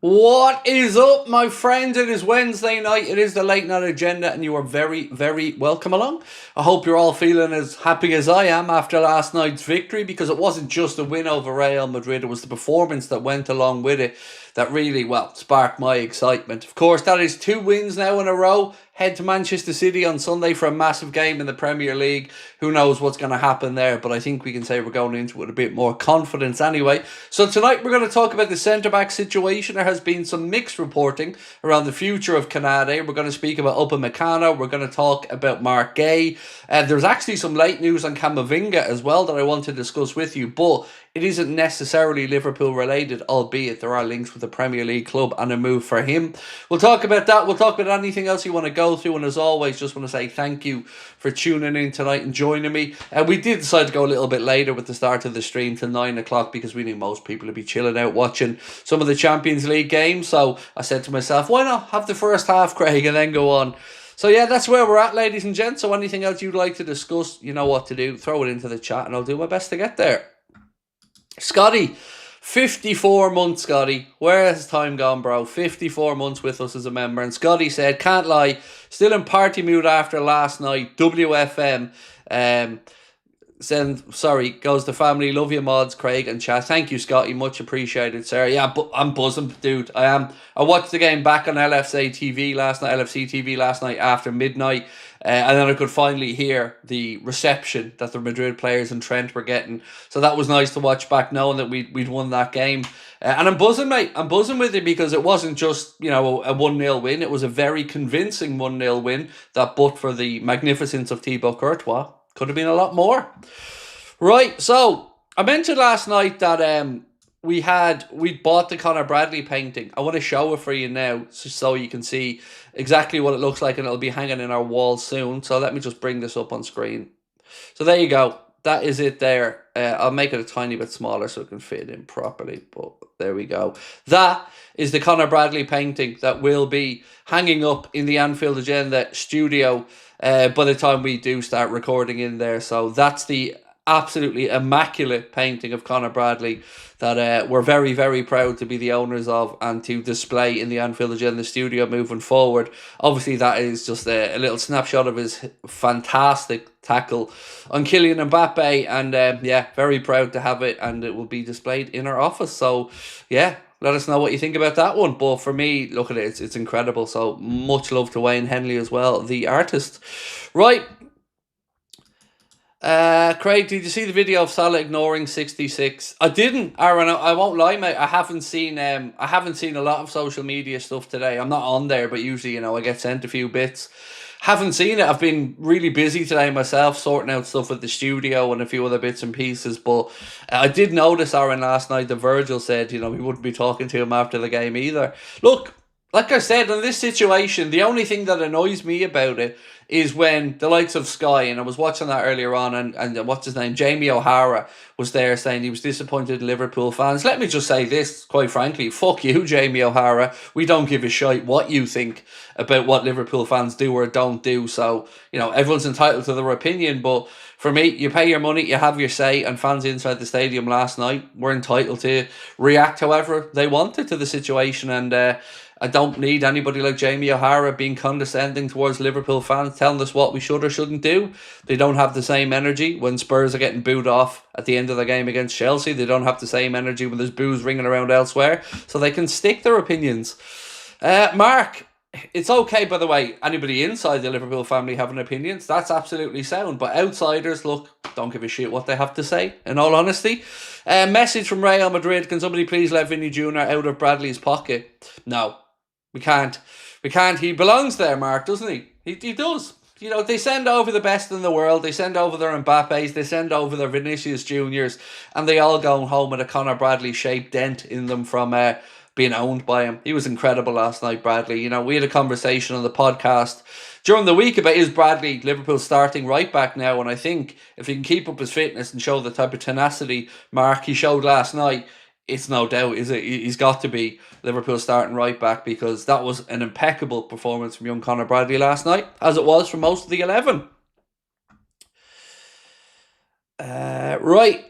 What is up, my friends? It is Wednesday night. It is the late night agenda, and you are very, very welcome along. I hope you're all feeling as happy as I am after last night's victory, because it wasn't just a win over Real Madrid, it was the performance that went along with it that really, well, sparked my excitement. Of course, that is 2 wins now in a row. Head to Manchester City on Sunday for a massive game in the Premier League. Who knows what's going to happen there, but I think we can say we're going into it with a bit more confidence anyway. So tonight we're going to talk about the centre-back situation. There has been some mixed reporting around the future of KONATE. We're going to speak about Upamecano. We're going to talk about Mark Gay. There's actually some late news on Camavinga as well that I want to discuss with you, but it isn't necessarily Liverpool related, albeit there are links with the Premier League club and a move for him. We'll talk about that. We'll talk about anything else you want to go through. And as always, just want to say thank you for tuning in tonight and joining me. We did decide to go a little bit later with the start of the stream to 9 o'clock because we knew most people would be chilling out watching some of the Champions League games. So I said to myself, why not have the first half, Craig, and then go on. So yeah, that's where we're at, ladies and gents. So anything else you'd like to discuss, you know what to do. Throw it into the chat and I'll do my best to get there. Scotty, 54 months, Scotty. Where has time gone, bro? 54 months with us as a member. And Scotty said, can't lie, still in party mood after last night. WFM. Sorry, goes the family. Love you, mods, Craig and chat. Thank you, Scotty. Much appreciated, sir. Yeah, but I'm buzzing, dude. I am. I watched the game back on LFC TV last night after midnight. And then I could finally hear the reception that the Madrid players in Trent were getting. So that was nice to watch back, knowing that we'd won that game. And I'm buzzing, mate. I'm buzzing with it because it wasn't just, a 1-0 win. It was a very convincing 1-0 win that, but for the magnificence of Thibaut Courtois, could have been a lot more. Right, so I mentioned last night that we bought the Connor Bradley painting. I want to show it for you now so you can see exactly what it looks like, and it'll be hanging in our wall soon. So let me just bring this up on screen. So there you go. That is it there. I'll make it a tiny bit smaller so it can fit in properly, but there we go. That is the Connor Bradley painting that will be hanging up in the Anfield Agenda studio by the time we do start recording in there. So that's the absolutely immaculate painting of Connor Bradley that we're very, very proud to be the owners of and to display in the Anfield Agenda studio moving forward. Obviously, that is just a little snapshot of his fantastic tackle on Kylian Mbappe, and yeah, very proud to have it, and it will be displayed in our office. So yeah, let us know what you think about that one. But for me, look at it, it's incredible. So much love to Wayne Henley as well, the artist. Right. Craig, did you see the video of Salah ignoring 66? I didn't, Aaron. I won't lie, mate. I haven't seen a lot of social media stuff today. I'm not on there, but usually, I get sent a few bits. Haven't seen it. I've been really busy today myself, sorting out stuff with the studio and a few other bits and pieces. But I did notice, Aaron, last night that Virgil said, he wouldn't be talking to him after the game either. Look, like I said, in this situation, the only thing that annoys me about it is when the likes of Sky, and I was watching that earlier on, and what's his name, Jamie O'Hara, was there saying he was disappointed in Liverpool fans. Let me just say this, quite frankly, fuck you, Jamie O'Hara. We don't give a shite what you think about what Liverpool fans do or don't do. So, everyone's entitled to their opinion, but for me, you pay your money, you have your say, and fans inside the stadium last night were entitled to react however they wanted to the situation, and I don't need anybody like Jamie O'Hara being condescending towards Liverpool fans, telling us what we should or shouldn't do. They don't have the same energy when Spurs are getting booed off at the end of the game against Chelsea. They don't have the same energy when there's boos ringing around elsewhere. So they can stick their opinions. Mark, it's okay, by the way, anybody inside the Liverpool family having opinions, that's absolutely sound. But outsiders, look, don't give a shit what they have to say, in all honesty. Message from Real Madrid, can somebody please let Vinny Jr. out of Bradley's pocket? No. We can't. He belongs there, Mark, doesn't he? He does. They send over the best in the world. They send over their Mbappes. They send over their Vinicius Juniors. And they all go home with a Connor Bradley-shaped dent in them from being owned by him. He was incredible last night, Bradley. We had a conversation on the podcast during the week about, is Bradley Liverpool's starting right back now? And I think if he can keep up his fitness and show the type of tenacity, Mark, he showed last night, it's no doubt, is it? He's got to be Liverpool starting right back, because that was an impeccable performance from young Connor Bradley last night, as it was for most of the 11. Right.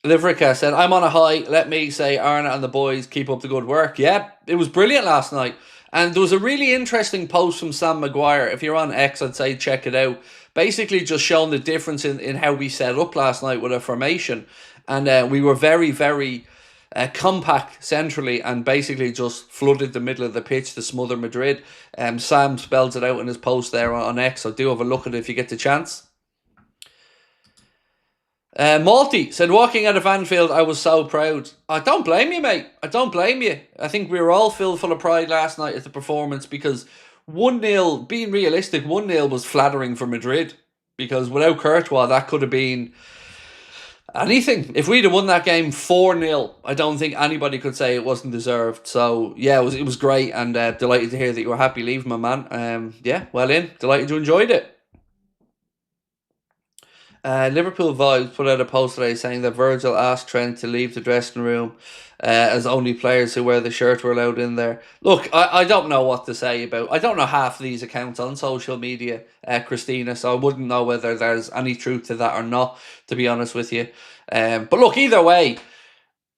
Liverica said, I'm on a high. Let me say, Arna and the boys keep up the good work. Yeah, it was brilliant last night. And there was a really interesting post from Sam Maguire. If you're on X, I'd say check it out. Basically, just showing the difference in how we set up last night with a formation. And we were very, very compact centrally and basically just flooded the middle of the pitch to smother Madrid. Sam spells it out in his post there on X, so do have a look at it if you get the chance. Malty said, walking out of Anfield, I was so proud. I don't blame you, mate. I don't blame you. I think we were all filled full of pride last night at the performance because 1-0, being realistic, 1-0 was flattering for Madrid because without Courtois, that could have been anything. If we'd have won that game 4-0, I don't think anybody could say it wasn't deserved. So, yeah, it was great and delighted to hear that you were happy leaving, my man. Yeah, well in. Delighted you enjoyed it. Liverpool Vibes put out a post today saying that Virgil asked Trent to leave the dressing room as only players who wear the shirt were allowed in there. Look, I don't know what to say about... I don't know half of these accounts on social media, Christina, so I wouldn't know whether there's any truth to that or not, to be honest with you. But look, either way,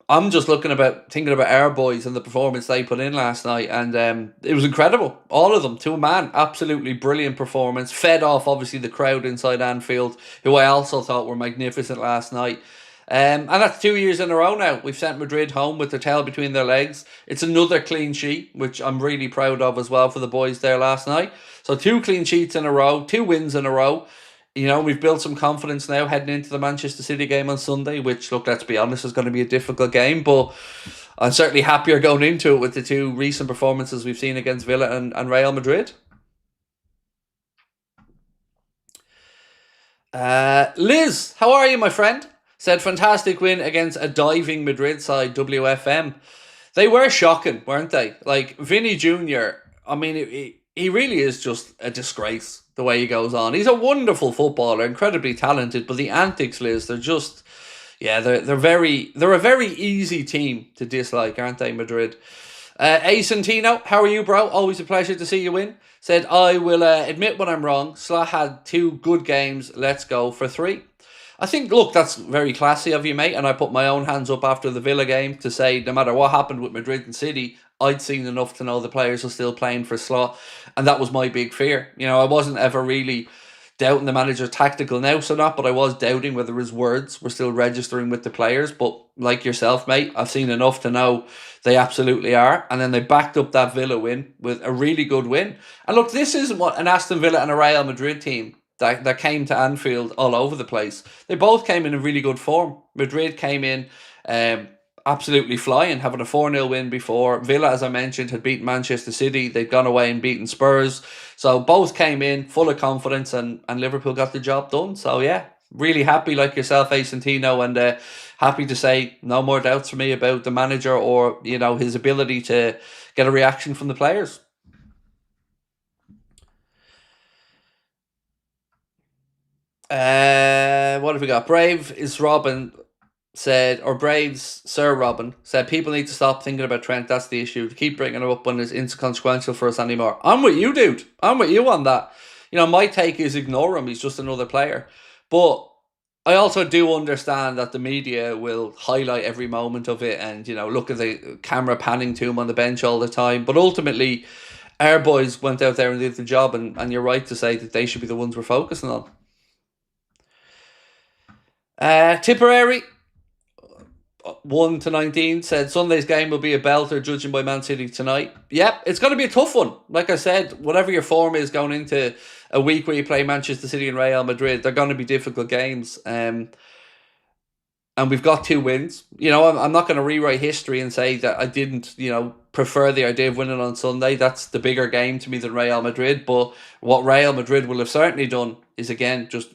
I'm just thinking about our boys and the performance they put in last night, and it was incredible. All of them, to a man, absolutely brilliant performance. Fed off, obviously, the crowd inside Anfield, who I also thought were magnificent last night. And that's 2 years in a row now. We've sent Madrid home with their tail between their legs. It's another clean sheet, which I'm really proud of as well for the boys there last night. So 2 clean sheets in a row, 2 wins in a row. You know, we've built some confidence now heading into the Manchester City game on Sunday, which, look, let's be honest, is going to be a difficult game, but I'm certainly happier going into it with the 2 recent performances we've seen against Villa and Real Madrid. Liz, how are you, my friend? Said, fantastic win against a diving Madrid side, WFM. They were shocking, weren't they? Like, Vinny Jr., I mean, he really is just a disgrace the way he goes on. He's a wonderful footballer, incredibly talented, but the antics, Liz, they're just... Yeah, they're a very easy team to dislike, aren't they, Madrid? Asantino, how are you, bro? Always a pleasure to see you win. Said, I will admit when I'm wrong. Salah had 2 good games. Let's go for 3. I think, look, that's very classy of you, mate, and I put my own hands up after the Villa game to say no matter what happened with Madrid and City, I'd seen enough to know the players were still playing for slot, and that was my big fear. You know, I wasn't ever really doubting the manager's tactical nous or not, but I was doubting whether his words were still registering with the players. But like yourself, mate, I've seen enough to know they absolutely are. And then they backed up that Villa win with a really good win. And look, this isn't what an Aston Villa and a Real Madrid team that came to Anfield all over the place. They both came in really good form. Madrid came in absolutely flying, having a 4-0 win before. Villa, as I mentioned, had beaten Manchester City. They'd gone away and beaten Spurs. So both came in full of confidence and Liverpool got the job done. So yeah, really happy like yourself, Asantino, and happy to say no more doubts for me about the manager or, you know, his ability to get a reaction from the players. What have we got? Brave is Robin said, or Braves Sir Robin said, people need to stop thinking about Trent. That's the issue. To keep bringing him up when it's inconsequential for us anymore. I'm with you, dude. I'm with you on that. You know, my take is ignore him. He's just another player. But I also do understand that the media will highlight every moment of it and, you know, look at the camera panning to him on the bench all the time. But ultimately, our boys went out there and did the job, and you're right to say that they should be the ones we're focusing on. Tipperary 1-19 said Sunday's game will be a belter judging by Man City tonight. Yep, it's going to be a tough one. Like I said, whatever your form is going into a week where you play Manchester City and Real Madrid, they're going to be difficult games. And we've got 2 wins. You know, I'm not going to rewrite history and say that I didn't, you know, prefer the idea of winning on Sunday. That's the bigger game to me than Real Madrid. But what Real Madrid will have certainly done is, again, just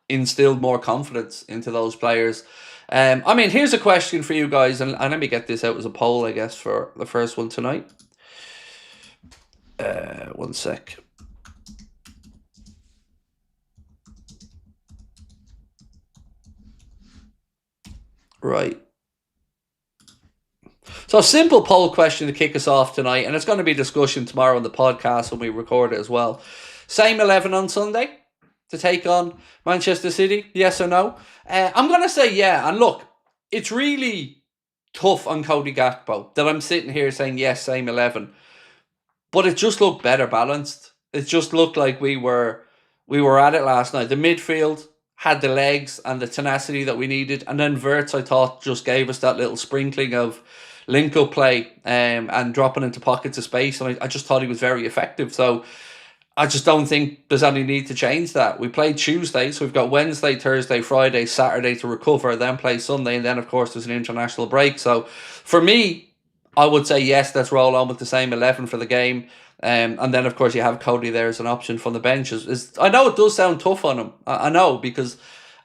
instilled more confidence into those players. I mean, here's a question for you guys, and let me get this out as a poll, I guess, for the first one tonight. One sec. Right. So a simple poll question to kick us off tonight, and it's going to be discussion tomorrow on the podcast when we record it as well. Same 11 on Sunday to take on Manchester City, yes or no? I'm going to say yeah. And look, it's really tough on Cody Gakpo that I'm sitting here saying, yes, same 11. But it just looked better balanced. It just looked like we were at it last night. The midfield had the legs and the tenacity that we needed. And then Wirtz, I thought, just gave us that little sprinkling of link-up play and dropping into pockets of space. And I just thought he was very effective. So I just don't think there's any need to change that. We played Tuesday, so we've got Wednesday, Thursday, Friday, Saturday to recover, then play Sunday, and then, of course, there's an international break. So for me, I would say, yes, let's roll on with the same 11 for the game. And then, of course, you have Cody there as an option from the bench. I know it does sound tough on him. I know, because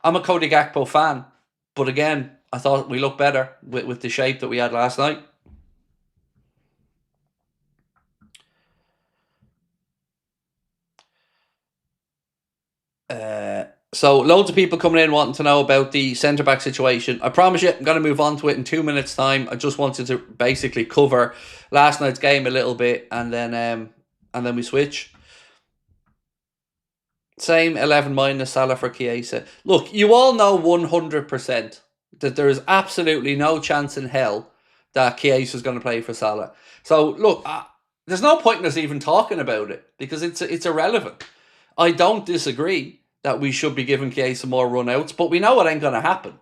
I'm a Cody Gakpo fan. But again, I thought we looked better with the shape that we had last night. So loads of people coming in wanting to know about the centre-back situation. I promise you, I'm going to move on to it in 2 minutes' time. I just wanted to basically cover last night's game a little bit, and then we switch. Same 11 minus Salah for Chiesa. Look, you all know 100% that there is absolutely no chance in hell that Chiesa is going to play for Salah. So look, there's no point in us even talking about it because it's irrelevant. I don't disagree that we should be giving Chiesa more run-outs, but we know it ain't going to happen.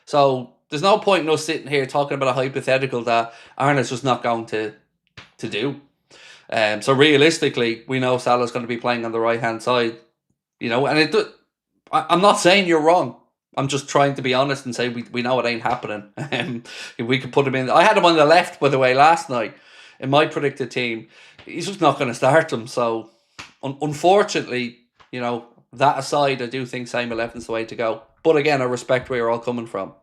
So there's no point in us sitting here talking about a hypothetical that Arnold's just not going to do. So realistically, we know Salah's going to be playing on the right-hand side. You know, and I'm not saying you're wrong. I'm just trying to be honest and say we know it ain't happening. If we could put him in. I had him on the left, by the way, last night in my predicted team. He's just not going to start him. So unfortunately, you know, that aside, I do think same 11's the way to go. But again, I respect where you're all coming from.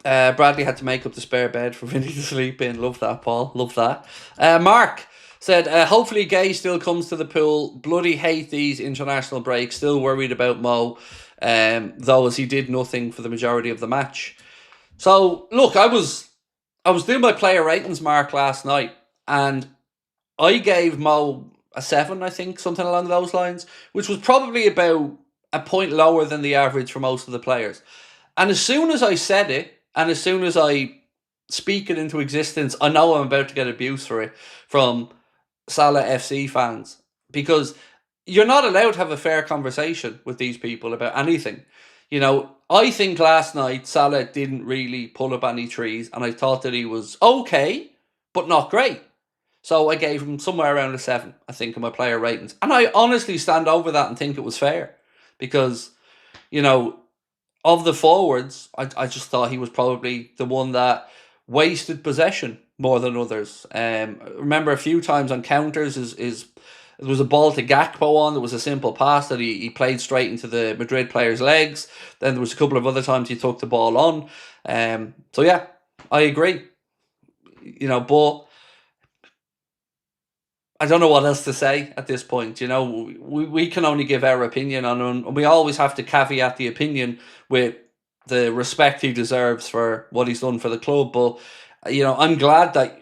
Bradley had to make up the spare bed for Vinny to sleep in. Love that, Paul. Love that. Mark said, hopefully Gay still comes to the pool. Bloody hate these international breaks. Still worried about Mo, though, as he did nothing for the majority of the match. So, look, I was doing my player ratings, Mark, last night, and I gave Mo a 7, I think, something along those lines, which was probably about a point lower than the average for most of the players. And as soon as I said it, and as soon as I speak it into existence, I know I'm about to get abuse for it from Salah FC fans. Because you're not allowed to have a fair conversation with these people about anything. You know, I think last night Salah didn't really pull up any trees, and I thought that he was okay, but not great. So I gave him somewhere around a 7, I think, in my player ratings. And I honestly stand over that and think it was fair. Because, you know, of the forwards, I just thought he was probably the one that wasted possession more than others. Remember a few times on counters, there was a ball to Gakpo on. There was a simple pass that he played straight into the Madrid player's legs. Then there was a couple of other times he took the ball on. So yeah, I agree. You know, but I don't know what else to say at this point. You know, we can only give our opinion on him, and we always have to caveat the opinion with the respect he deserves for what he's done for the club. But, you know, I'm glad that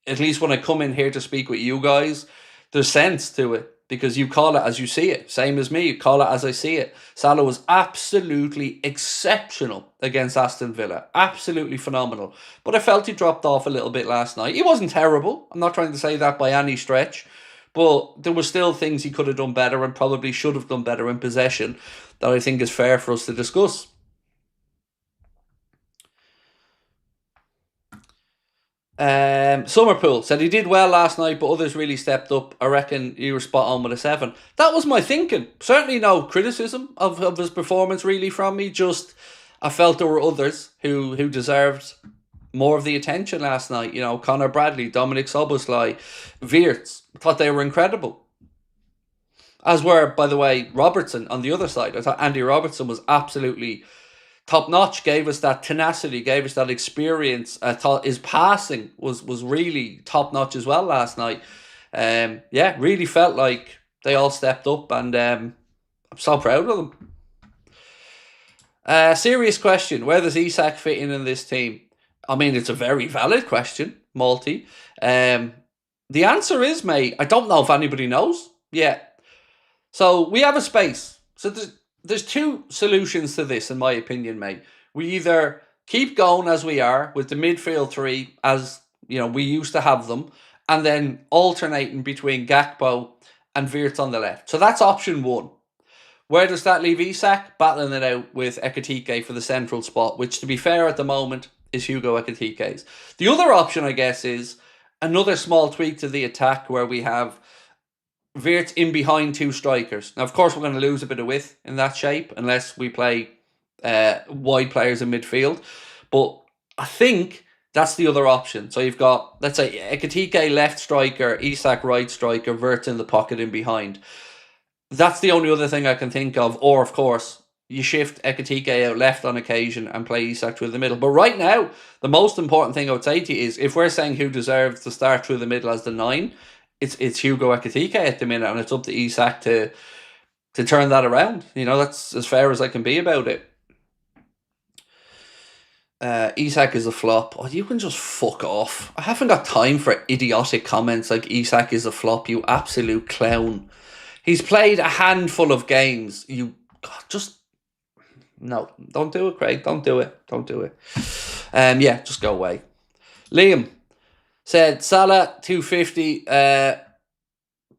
at least when I come in here to speak with you guys, there's sense to it because you call it as you see it. Same as me, you call it as I see it. Salah was absolutely exceptional against Aston Villa. Absolutely phenomenal. But I felt he dropped off a little bit last night. He wasn't terrible. I'm not trying to say that by any stretch. But there were still things he could have done better and probably should have done better in possession that I think is fair for us to discuss. Summerpool said he did well last night, but others really stepped up. I reckon you were spot on with a 7. That was my thinking. Certainly no criticism of his performance really from me. Just I felt there were others who deserved more of the attention last night. You know, Connor Bradley, Dominic Szoboszlai, Wirtz. I thought they were incredible. As were, by the way, Robertson on the other side. I thought Andy Robertson was absolutely top notch, gave us that tenacity, gave us that experience. I thought his passing was really top notch as well last night. Yeah, really felt like they all stepped up, and I'm so proud of them. Serious question: where does Isak fit in this team? I mean, it's a very valid question, Malty. The answer is, mate, I don't know if anybody knows yet. So we have a space So there's two solutions to this, in my opinion, mate. We either keep going as we are with the midfield three, as we used to have them, and then alternating between Gakpo and Wirtz on the left. So that's option one. Where does that leave Isak? Battling it out with Ekitike for the central spot, which, to be fair, at the moment is Hugo Ekitike's. The other option, I guess, is another small tweak to the attack where we have Wirtz in behind two strikers. Now, of course, we're going to lose a bit of width in that shape unless we play wide players in midfield. But I think that's the other option. So you've got, let's say, Ekitike left striker, Isak right striker, Wirtz in the pocket in behind. That's the only other thing I can think of. Or, of course, you shift Ekitike out left on occasion and play Isak through the middle. But right now, the most important thing I would say to you is, if we're saying who deserves to start through the middle as the 9, it's Hugo Ekitike at the minute, and it's up to Isak to turn that around. That's as fair as I can be about it. Isak is a flop. Oh, you can just fuck off. I haven't got time for idiotic comments like Isak is a flop, you absolute clown. He's played a handful of games. No, don't do it, Craig. Don't do it. Don't do it. Just go away. Liam said, Salah, 250.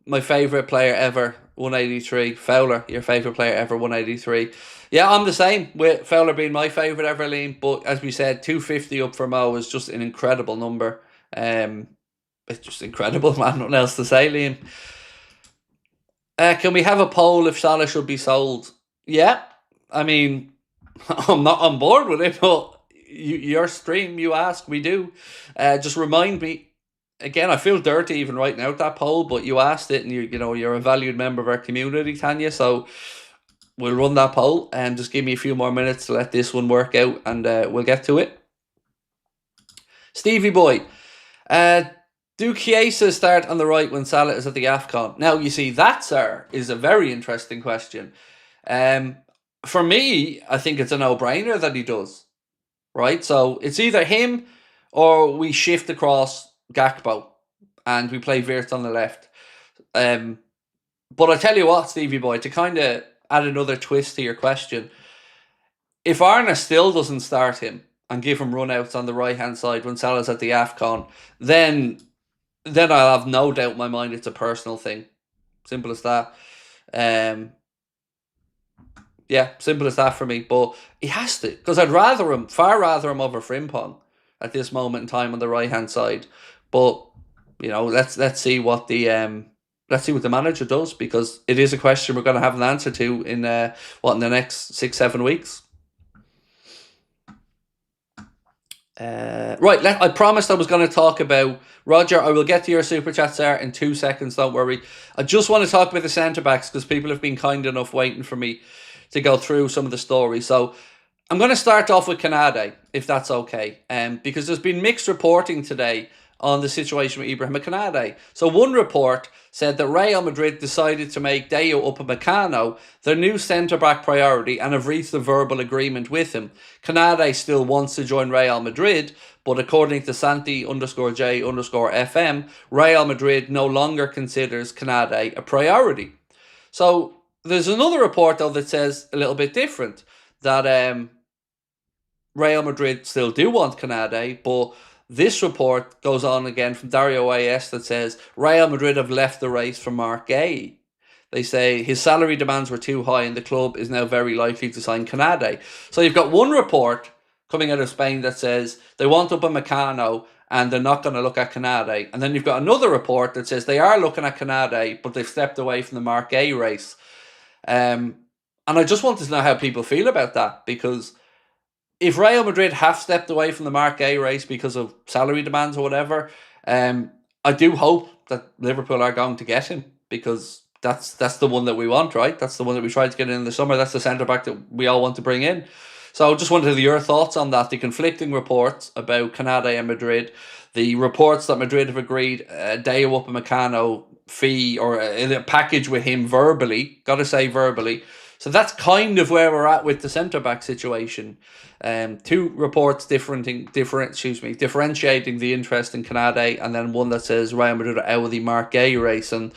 My favourite player ever, 183. Fowler, your favourite player ever, 183. Yeah, I'm the same, with Fowler being my favourite ever, Liam. But as we said, 250 up for Mo is just an incredible number. It's just incredible, man. Nothing else to say, Liam. Can we have a poll if Salah should be sold? Yeah, I mean, I'm not on board with it, but your stream, you ask, we do. Just remind me, again, I feel dirty even writing out that poll, but you asked it, and you're a valued member of our community, Tanya, so we'll run that poll, and just give me a few more minutes to let this one work out, and we'll get to it. Stevie boy, do Chiesa start on the right when Salah is at the AFCON? Now, you see, that, sir, is a very interesting question. For me, I think it's a no-brainer that he does, right? So it's either him or we shift across Gakpo and we play Wirtz on the left. But I tell you what, Stevie boy, to kind of add another twist to your question, if Arna still doesn't start him and give him run-outs on the right-hand side when Salah's at the AFCON, then I'll have no doubt in my mind it's a personal thing. Simple as that. Simple as that for me. But he has to, because I'd far rather him over Frimpong at this moment in time on the right-hand side. But let's see what the manager does, because it is a question we're going to have an answer to in the next 6-7 weeks. Right, I promised I was going to talk about Roger. I will get to your super chats there in 2 seconds, don't worry. I just want to talk about the centre-backs, because people have been kind enough waiting for me to go through some of the stories. So I'm going to start off with KONATE, if that's okay, because there's been mixed reporting today on the situation with Ibrahima KONATE. So one report said that Real Madrid decided to make Dayo Upamecano their new centre-back priority and have reached a verbal agreement with him. KONATE still wants to join Real Madrid, but according to Santi_J_FM, Real Madrid no longer considers KONATE a priority. So there's another report, though, that says a little bit different, that Real Madrid still do want KONATE, but this report goes on again from Dario AS that says Real Madrid have left the race for Marc Guéhi. They say his salary demands were too high and the club is now very likely to sign KONATE. So you've got one report coming out of Spain that says they want Upamecano and they're not going to look at KONATE. And then you've got another report that says they are looking at KONATE, but they've stepped away from the Marc Guéhi race. And I just wanted to know how people feel about that, because if Real Madrid have stepped away from the Marc Guéhi race because of salary demands or whatever, I do hope that Liverpool are going to get him, because that's the one that we want, right? That's the one that we tried to get in the summer. That's the centre-back that we all want to bring in. So I just wanted your thoughts on that. The conflicting reports about KONATE and Madrid, the reports that Madrid have agreed Dayo Upamecano fee or a package with him verbally, got to say verbally. So that's kind of where we're at with the centre-back situation. Two reports differentiating the interest in KONATE, and then one that says Real Madrid are out of the Marc Guéhi race. And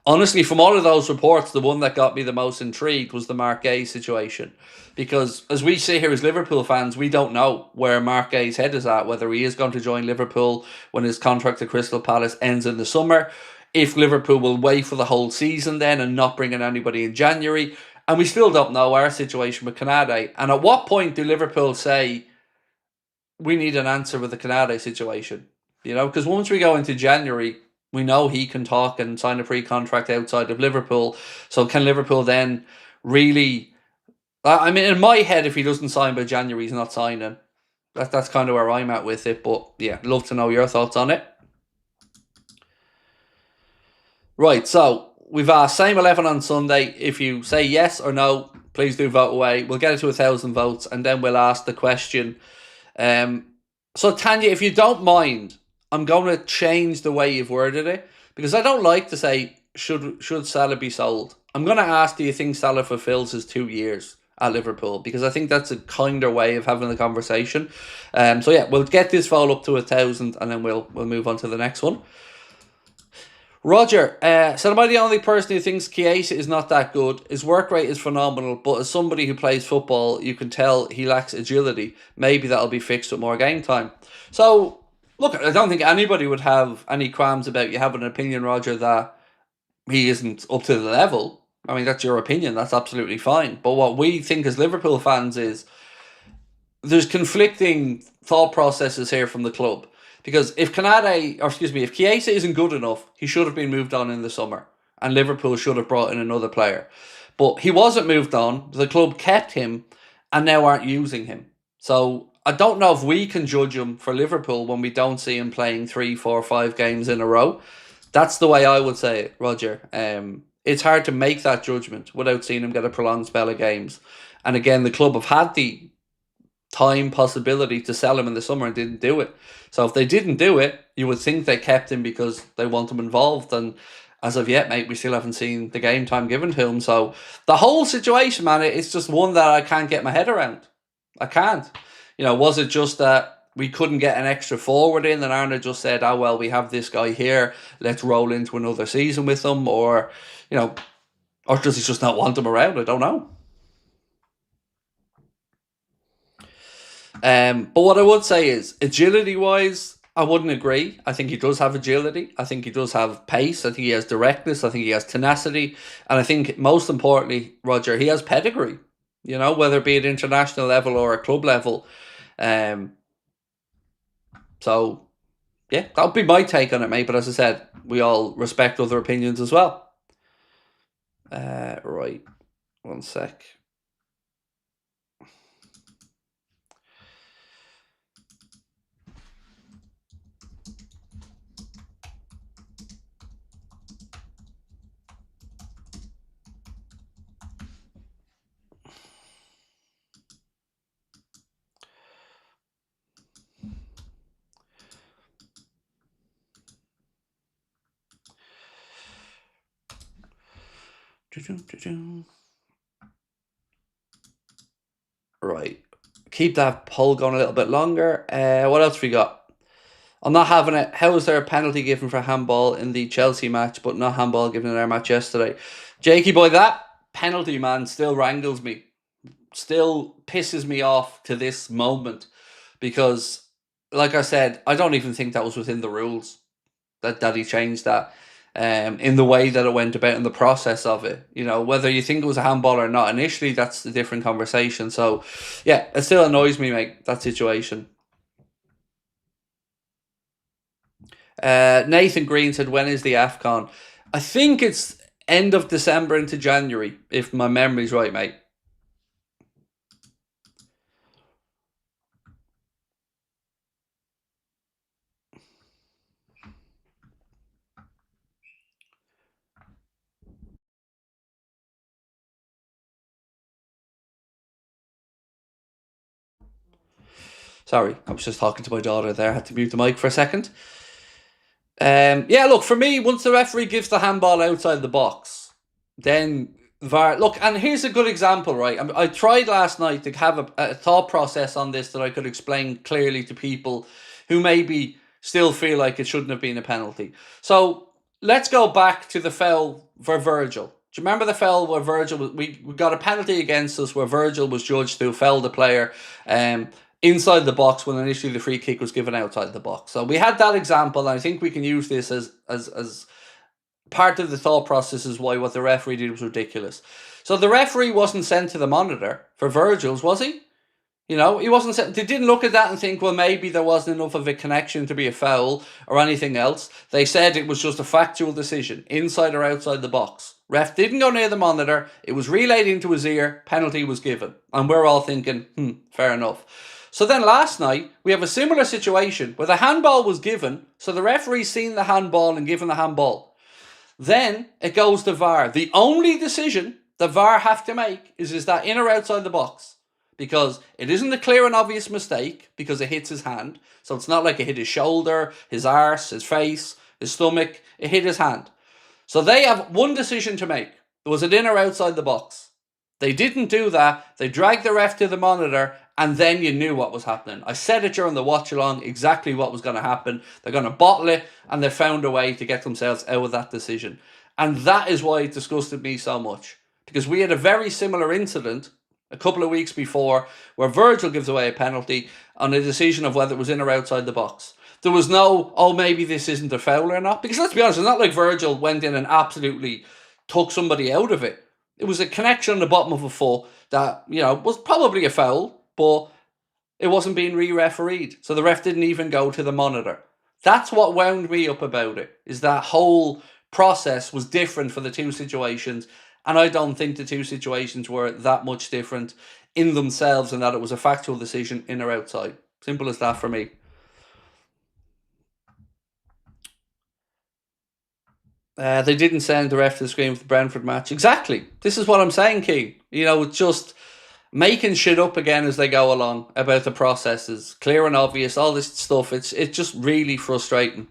Honestly, from all of those reports, the one that got me the most intrigued was the Mark Gay situation. Because as we sit here as Liverpool fans, we don't know where Mark Gay's head is at, whether he is going to join Liverpool when his contract at Crystal Palace ends in the summer, if Liverpool will wait for the whole season then and not bring in anybody in January. And we still don't know our situation with KONATE. And at what point do Liverpool say, we need an answer with the KONATE situation? You know, because once we go into January, we know he can talk and sign a pre-contract outside of Liverpool. So can Liverpool then really... I mean, in my head, if he doesn't sign by January, he's not signing. That's kind of where I'm at with it. But yeah, love to know your thoughts on it. Right, so we've asked same 11 on Sunday. If you say yes or no, please do vote away. We'll get it to 1,000 votes, and then we'll ask the question. So Tanya, if you don't mind, I'm going to change the way you've worded it, because I don't like to say should Salah be sold. I'm going to ask, do you think Salah fulfills his 2 years at Liverpool? Because I think that's a kinder way of having the conversation. So yeah, we'll get this vote up to 1,000, and then we'll move on to the next one. Roger, so am I the only person who thinks Chiesa is not that good? His work rate is phenomenal, but as somebody who plays football, you can tell he lacks agility. Maybe that'll be fixed with more game time. So, look, I don't think anybody would have any qualms about you having an opinion, Roger, that he isn't up to the level. I mean, that's your opinion. That's absolutely fine. But what we think as Liverpool fans is there's conflicting thought processes here from the club. Because if if Chiesa isn't good enough, he should have been moved on in the summer. And Liverpool should have brought in another player. But he wasn't moved on. The club kept him and now aren't using him. So I don't know if we can judge him for Liverpool when we don't see him playing 3, 4, 5 games in a row. That's the way I would say it, Roger. It's hard to make that judgment without seeing him get a prolonged spell of games. And again, the club have had the time possibility to sell him in the summer and didn't do it. So if they didn't do it, you would think they kept him because they want him involved. And as of yet, mate, we still haven't seen the game time given to him. So the whole situation, man, it's just one that I can't get my head around. I can't. You know, was it just that we couldn't get an extra forward in and Arne just said, oh, well, we have this guy here, let's roll into another season with him? Or, you know, or does he just not want him around? I don't know. But what I would say is, agility-wise, I wouldn't agree. I think he does have agility. I think he does have pace. I think he has directness. I think he has tenacity. And I think, most importantly, Roger, he has pedigree. You know, whether it be at international level or a club level. So, yeah, that would be my take on it, mate. But as I said, we all respect other opinions as well. Right. One sec. Right. Keep that poll going a little bit longer. What else we got? I'm not having it. How is there a penalty given for handball in the Chelsea match, but not handball given in our match yesterday? Jakey boy, that penalty, man, still wrangles me. Still pisses me off to this moment. Because, like I said, I don't even think that was within the rules. That he changed that. In the way that it went about in the process of it. You know, whether you think it was a handball or not, initially that's a different conversation. So, yeah, it still annoys me, mate, that situation. Nathan Green said, when is the AFCON? I think it's end of December into January, if my memory's right, mate. Sorry, I was just talking to my daughter there. I had to mute the mic for a second. Yeah, look, for me, once the referee gives the handball outside the box, then VAR... Look, and here's a good example, right? I tried last night to have a thought process on this that I could explain clearly to people who maybe still feel like it shouldn't have been a penalty. So, let's go back to the foul for Virgil. Do you remember the foul where Virgil, we got a penalty against us where Virgil was judged to foul the player inside the box when initially the free kick was given outside the box. So we had that example, and I think we can use this as part of the thought process is why what the referee did was ridiculous. So the referee wasn't sent to the monitor for Virgil's, was he? You know, he wasn't sent. They didn't look at that and think, well, maybe there wasn't enough of a connection to be a foul or anything else. They said it was just a factual decision, inside or outside the box. Ref didn't go near the monitor. It was relayed into his ear. Penalty was given. And we're all thinking, fair enough. So then last night, we have a similar situation where the handball was given. So the referee's seen the handball and given the handball. Then it goes to VAR. The only decision the VAR have to make is that in or outside the box. Because it isn't a clear and obvious mistake because it hits his hand. So it's not like it hit his shoulder, his arse, his face, his stomach. It hit his hand. So they have one decision to make. Was it in or outside the box? They didn't do that. They dragged the ref to the monitor and then you knew what was happening. I said it during the watch along exactly what was going to happen. They're going to bottle it and they found a way to get themselves out of that decision. And that is why it disgusted me so much. Because we had a very similar incident a couple of weeks before where Virgil gives away a penalty on a decision of whether it was in or outside the box. There was no, oh, maybe this isn't a foul or not. Because let's be honest, it's not like Virgil went in and absolutely took somebody out of it. It was a connection on the bottom of a foot that, you know, was probably a foul, but it wasn't being re-refereed. So the ref didn't even go to the monitor. That's what wound me up about it, is that whole process was different for the two situations. And I don't think the two situations were that much different in themselves and that it was a factual decision in or outside. Simple as that for me. They didn't send the ref to the screen for the Brentford match. Exactly. This is what I'm saying, Keane. You know, it's just making shit up again as they go along about the processes. Clear and obvious, all this stuff. It's just really frustrating.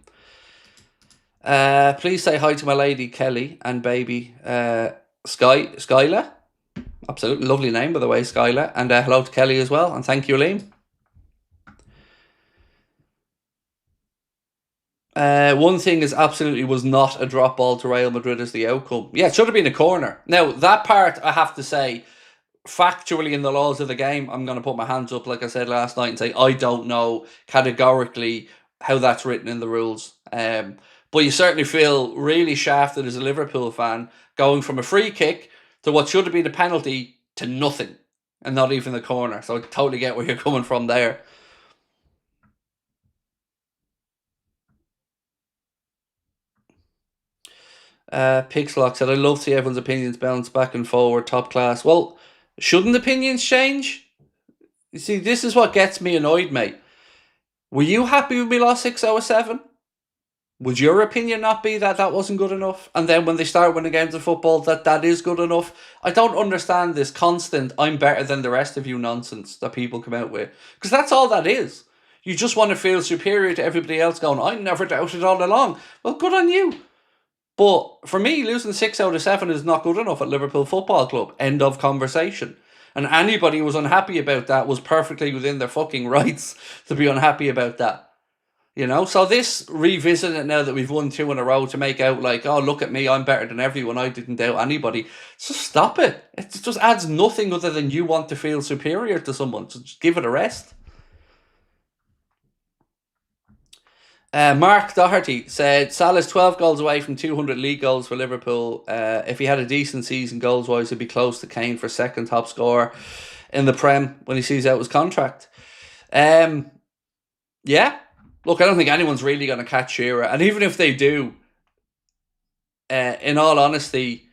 Please say hi to my lady Kelly and baby Skylar. Absolutely lovely name, by the way, Skylar. And hello to Kelly as well. And thank you, Liam. One thing is absolutely was not a drop ball to Real Madrid as the outcome. Yeah, it should have been a corner. Now, that part, I have to say, factually in the laws of the game, I'm going to put my hands up, like I said last night, and say I don't know categorically how that's written in the rules. But you certainly feel really shafted as a Liverpool fan, going from a free kick to what should have been a penalty to nothing, and not even the corner. So I totally get where you're coming from there. Pixlock said, I love to see everyone's opinions bounce back and forward, top class. Well, shouldn't opinions change? You see, this is what gets me annoyed, mate. Were you happy when we lost 6 out of 7? Would your opinion not be that that wasn't good enough? And then when they start winning games of football, that is good enough? I don't understand this constant, I'm better than the rest of you nonsense that people come out with. Because that's all that is. You just want to feel superior to everybody else going, I never doubted all along. Well, good on you. But for me, losing 6 out of 7 is not good enough at Liverpool Football Club. End of conversation. And anybody who was unhappy about that was perfectly within their fucking rights to be unhappy about that. You know, so this revisiting it now that we've won 2 in a row to make out like, oh, look at me, I'm better than everyone, I didn't doubt anybody. Just stop it. It just adds nothing other than you want to feel superior to someone. So just give it a rest. Mark Doherty said, Salah's 12 goals away from 200 league goals for Liverpool. If he had a decent season goals-wise, he'd be close to Kane for second top scorer in the Prem when he sees out his contract. Yeah. Look, I don't think anyone's really going to catch Shearer. And even if they do, in all honesty,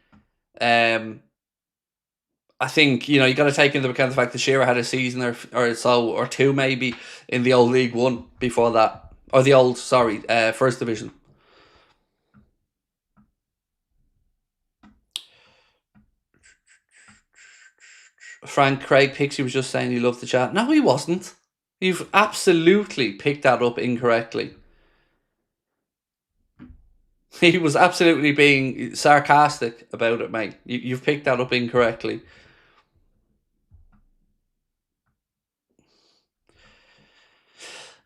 I think, you know, you got to take into account the fact that Shearer had a season or so, or two maybe, in the old League One before that. Or the old, First Division. Frank Craig Pixie was just saying he loved the chat. No, he wasn't. You've absolutely picked that up incorrectly. He was absolutely being sarcastic about it, mate. You've picked that up incorrectly.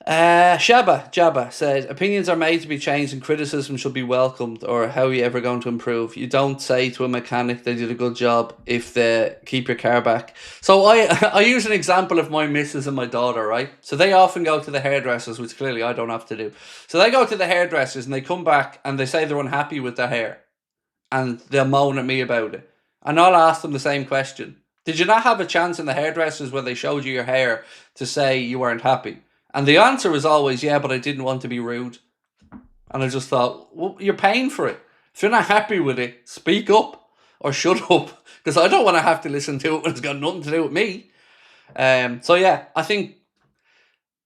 Jabba said, opinions are made to be changed and criticism should be welcomed, or how are you ever going to improve? You don't say to a mechanic they did a good job if they keep your car back. So I use an example of my missus and my daughter, right? So they often go to the hairdressers, which clearly I don't have to do. So they go to the hairdressers and they come back and they say they're unhappy with their hair and they'll moan at me about it. And I'll ask them the same question. Did you not have a chance in the hairdressers when they showed you your hair to say you weren't happy? And the answer was always, yeah, but I didn't want to be rude. And I just thought, well, you're paying for it. If you're not happy with it, speak up or shut up. Because I don't want to have to listen to it when it's got nothing to do with me. So yeah, I think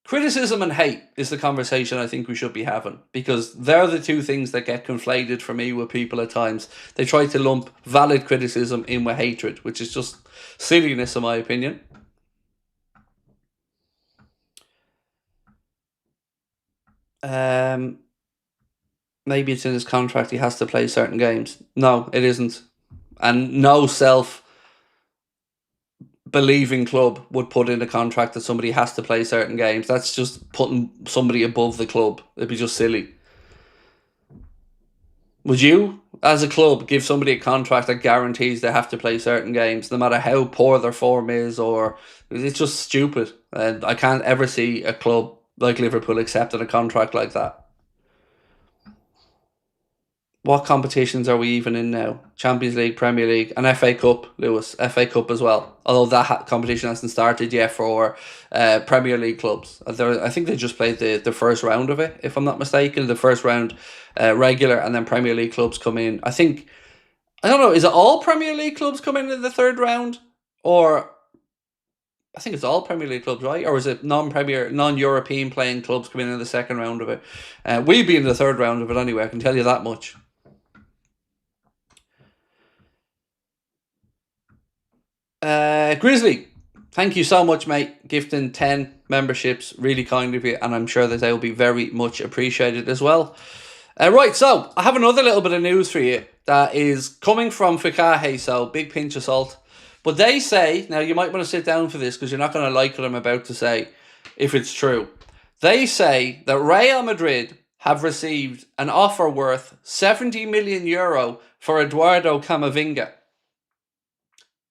criticism and hate is the conversation I think we should be having. Because they're the two things that get conflated for me with people at times. They try to lump valid criticism in with hatred, which is just silliness in my opinion. Maybe it's in his contract he has to play certain games. No, it isn't. And no self-believing club would put in a contract that somebody has to play certain games. That's just putting somebody above the club. It'd be just silly. Would you, as a club, give somebody a contract that guarantees they have to play certain games, no matter how poor their form is, or it's just stupid? And I can't ever see a club like Liverpool accepting a contract like that. What competitions are we even in now? Champions League, Premier League, and FA Cup, Lewis. FA Cup as well. Although that competition hasn't started yet for Premier League clubs. I think they just played the first round of it, if I'm not mistaken. The first round regular, and then Premier League clubs come in. I don't know, is it all Premier League clubs come in the third round? Or I think it's all Premier League clubs, right? Or is it non-European playing clubs come in the second round of it? We'd be in the third round of it anyway, I can tell you that much. Grizzly, thank you so much, mate. Gifting 10 memberships, really kind of you, and I'm sure that they will be very much appreciated as well. Right, so I have another little bit of news for you that is coming from KONATE, so big pinch of salt. But they say, now you might want to sit down for this because you're not going to like what I'm about to say if it's true. They say that Real Madrid have received an offer worth €70 million for Eduardo Camavinga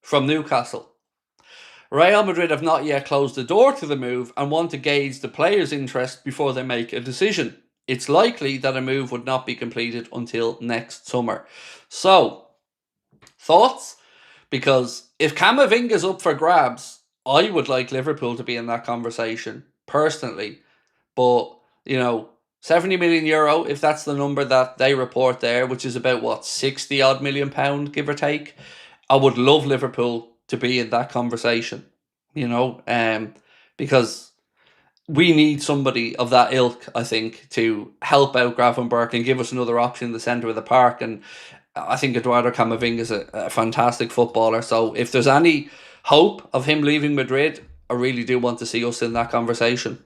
from Newcastle. Real Madrid have not yet closed the door to the move and want to gauge the player's interest before they make a decision. It's likely that a move would not be completed until next summer. So, thoughts? Because if Camavinga's up for grabs, I would like Liverpool to be in that conversation, personally. But, €70 million, if that's the number that they report there, which is about, £60 odd million, give or take, I would love Liverpool to be in that conversation, because we need somebody of that ilk, I think, to help out Gravenberch and give us another option in the centre of the park. And I think Eduardo Camavinga is a fantastic footballer. So if there's any hope of him leaving Madrid, I really do want to see us in that conversation.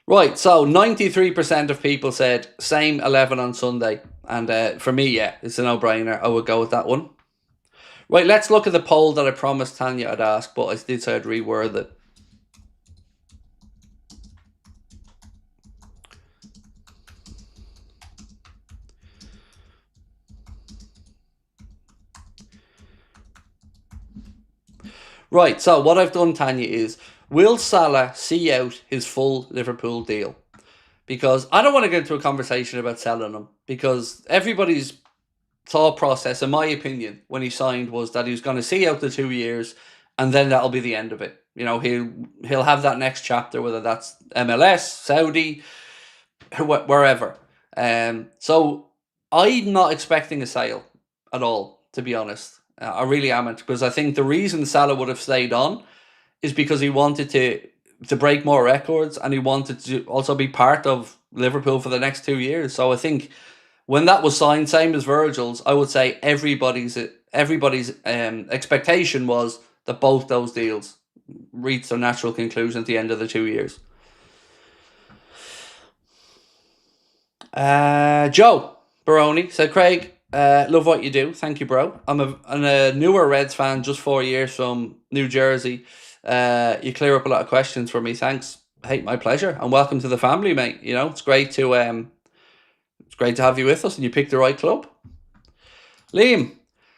Right, so 93% of people said same 11 on Sunday. And for me, yeah, it's a no-brainer. I would go with that one. Right, let's look at the poll that I promised Tanya I'd ask, but I did say I'd reword it. Right, so what I've done, Tanya, is will Salah see out his full Liverpool deal? Because I don't want to get into a conversation about selling him, because everybody's thought process, in my opinion, when he signed was that he was going to see out the 2 years and then that'll be the end of it. He'll have that next chapter, whether that's MLS, Saudi, wherever. So I'm not expecting a sale at all, to be honest. I really am, because I think the reason Salah would have stayed on is because he wanted to break more records, and he wanted to also be part of Liverpool for the next 2 years. So I think when that was signed, same as Virgil's, I would say everybody's expectation was that both those deals reached their natural conclusion at the end of the 2 years. Joe Baroni said, Craig, love what you do. Thank you, bro. I'm a newer Reds fan, just 4 years from New Jersey. You clear up a lot of questions for me. Thanks. Hey, my pleasure. And welcome to the family, mate. You know, it's great to have you with us, and you picked the right club. Liam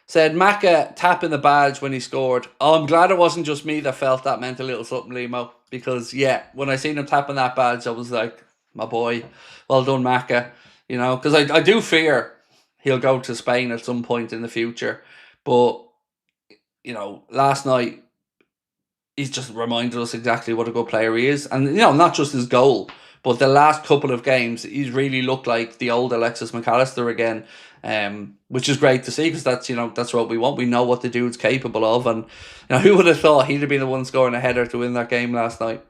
said Maka tapping the badge when he scored. Oh, I'm glad it wasn't just me that felt that meant a little something, Limo. Because yeah, when I seen him tapping that badge, I was like, my boy, well done, Maka. You know, because I do fear he'll go to Spain at some point in the future. But you know, last night he's just reminded us exactly what a good player he is. And, you know, not just his goal, but the last couple of games, he's really looked like the old Alexis McAllister again, which is great to see because that's, you know, that's what we want. We know what the dude's capable of. And, you know, who would have thought he'd have been the one scoring a header to win that game last night?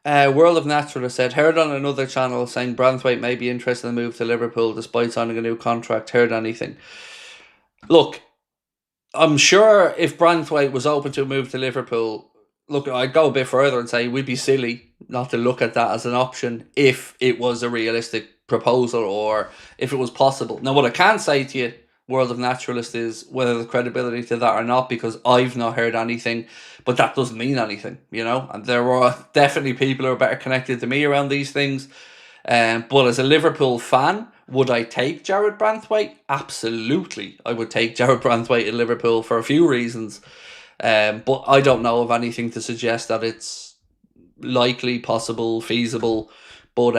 World of Naturalist said, heard on another channel saying Branthwaite may be interested in the move to Liverpool despite signing a new contract. Heard anything? Look, I'm sure if Branthwaite was open to a move to Liverpool, look, I'd go a bit further and say we'd be silly not to look at that as an option if it was a realistic proposal or if it was possible. Now, what I can say to you, World of Naturalist, is whether there's credibility to that or not, because I've not heard anything, but that doesn't mean anything, you know? And there are definitely people who are better connected to me around these things. But as a Liverpool fan, would I take Jared Branthwaite? Absolutely. I would take Jared Branthwaite in Liverpool for a few reasons. But I don't know of anything to suggest that it's likely, possible, feasible. But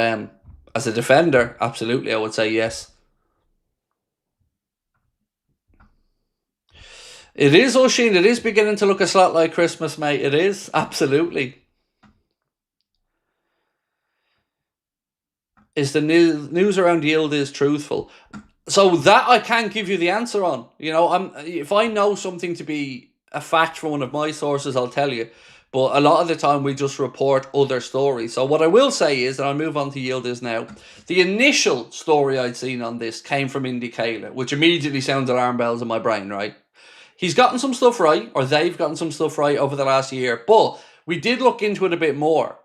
as a defender, absolutely, I would say yes. It is, Oisin. It is beginning to look a slot like Christmas, mate. It is, absolutely. Is the news around Yildiz truthful? So that I can't give you the answer on. You know, if I know something to be a fact from one of my sources, I'll tell you. But a lot of the time we just report other stories. So what I will say is, and I'll move on to Yildiz now, the initial story I'd seen on this came from Independent, which immediately sounds alarm bells in my brain, right? He's gotten some stuff right, or they've gotten some stuff right over the last year, but we did look into it a bit more.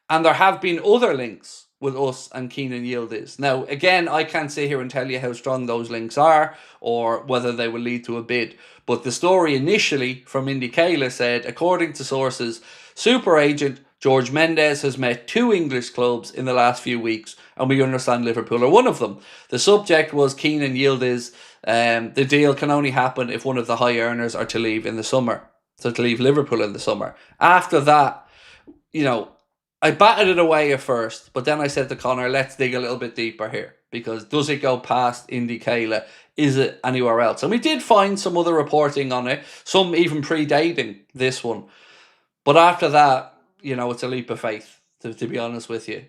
And there have been other links with us and Keenan Yildiz. Now, again, I can't sit here and tell you how strong those links are or whether they will lead to a bid. But the story initially from Indicala said, according to sources, super agent George Mendes has met 2 English clubs in the last few weeks, and we understand Liverpool are one of them. The subject was Keenan Yildiz. The deal can only happen if one of the high earners are to leave in the summer. So to leave Liverpool in the summer. After that, you know, I batted it away at first, but then I said to Connor, let's dig a little bit deeper here. Because does it go past Indicala? Is it anywhere else? And we did find some other reporting on it, some even predating this one. But after that, you know, it's a leap of faith, to be honest with you.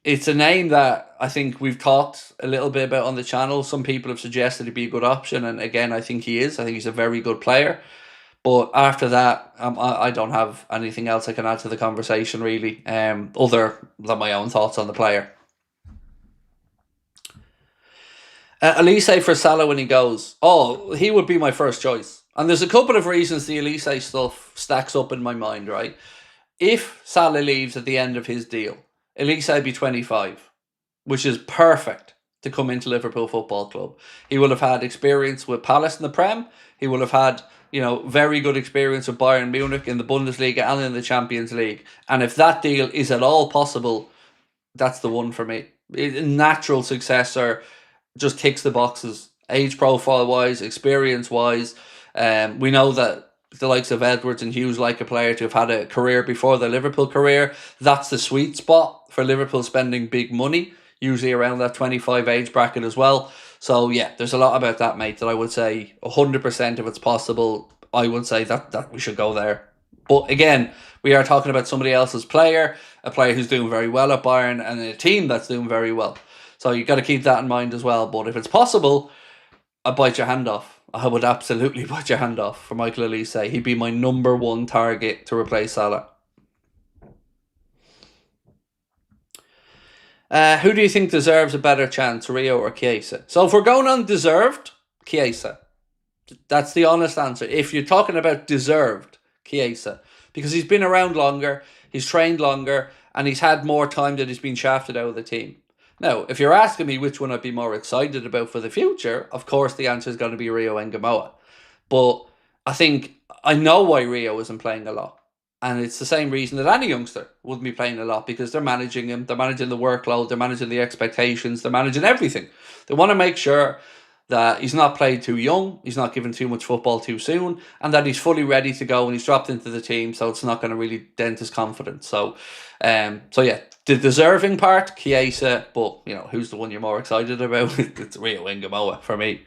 It's a name that I think we've talked a little bit about on the channel. Some people have suggested he'd be a good option. And again, I think he is. I think he's a very good player. But after that, I don't have anything else I can add to the conversation, really, other than my own thoughts on the player. Elise for Salah when he goes. Oh, he would be my first choice. And there's a couple of reasons the Elise stuff stacks up in my mind, right? If Salah leaves at the end of his deal, Elise would be 25, which is perfect to come into Liverpool Football Club. He will have had experience with Palace in the Prem. He will have had, you know, very good experience with Bayern Munich in the Bundesliga and in the Champions League. And if that deal is at all possible, that's the one for me. Natural successor, just ticks the boxes, age profile wise, experience wise. We know that the likes of Edwards and Hughes like a player to have had a career before the Liverpool career. That's the sweet spot for Liverpool spending big money, usually around that 25 age bracket as well. So yeah, there's a lot about that, mate, that I would say 100% if it's possible, I would say that we should go there. But again, we are talking about somebody else's player, a player who's doing very well at Bayern and a team that's doing very well. So you've got to keep that in mind as well. But if it's possible, I'd bite your hand off. I would absolutely bite your hand off for Michael Elise. He'd be my number 1 target to replace Salah. Who do you think deserves a better chance, Rio or Chiesa? So if we're going on deserved, Chiesa. That's the honest answer. If you're talking about deserved, Chiesa. Because he's been around longer, he's trained longer, and he's had more time that he's been shafted out of the team. Now, if you're asking me which one I'd be more excited about for the future, of course the answer is going to be Rio Engamoa. But I think I know why Rio isn't playing a lot. And it's the same reason that any youngster wouldn't be playing a lot, because they're managing him, they're managing the workload, they're managing the expectations, they're managing everything. They want to make sure that he's not played too young, he's not given too much football too soon, and that he's fully ready to go and he's dropped into the team, so it's not going to really dent his confidence. So yeah, the deserving part, Chiesa, but who's the one you're more excited about? It's Rio Engamoa for me.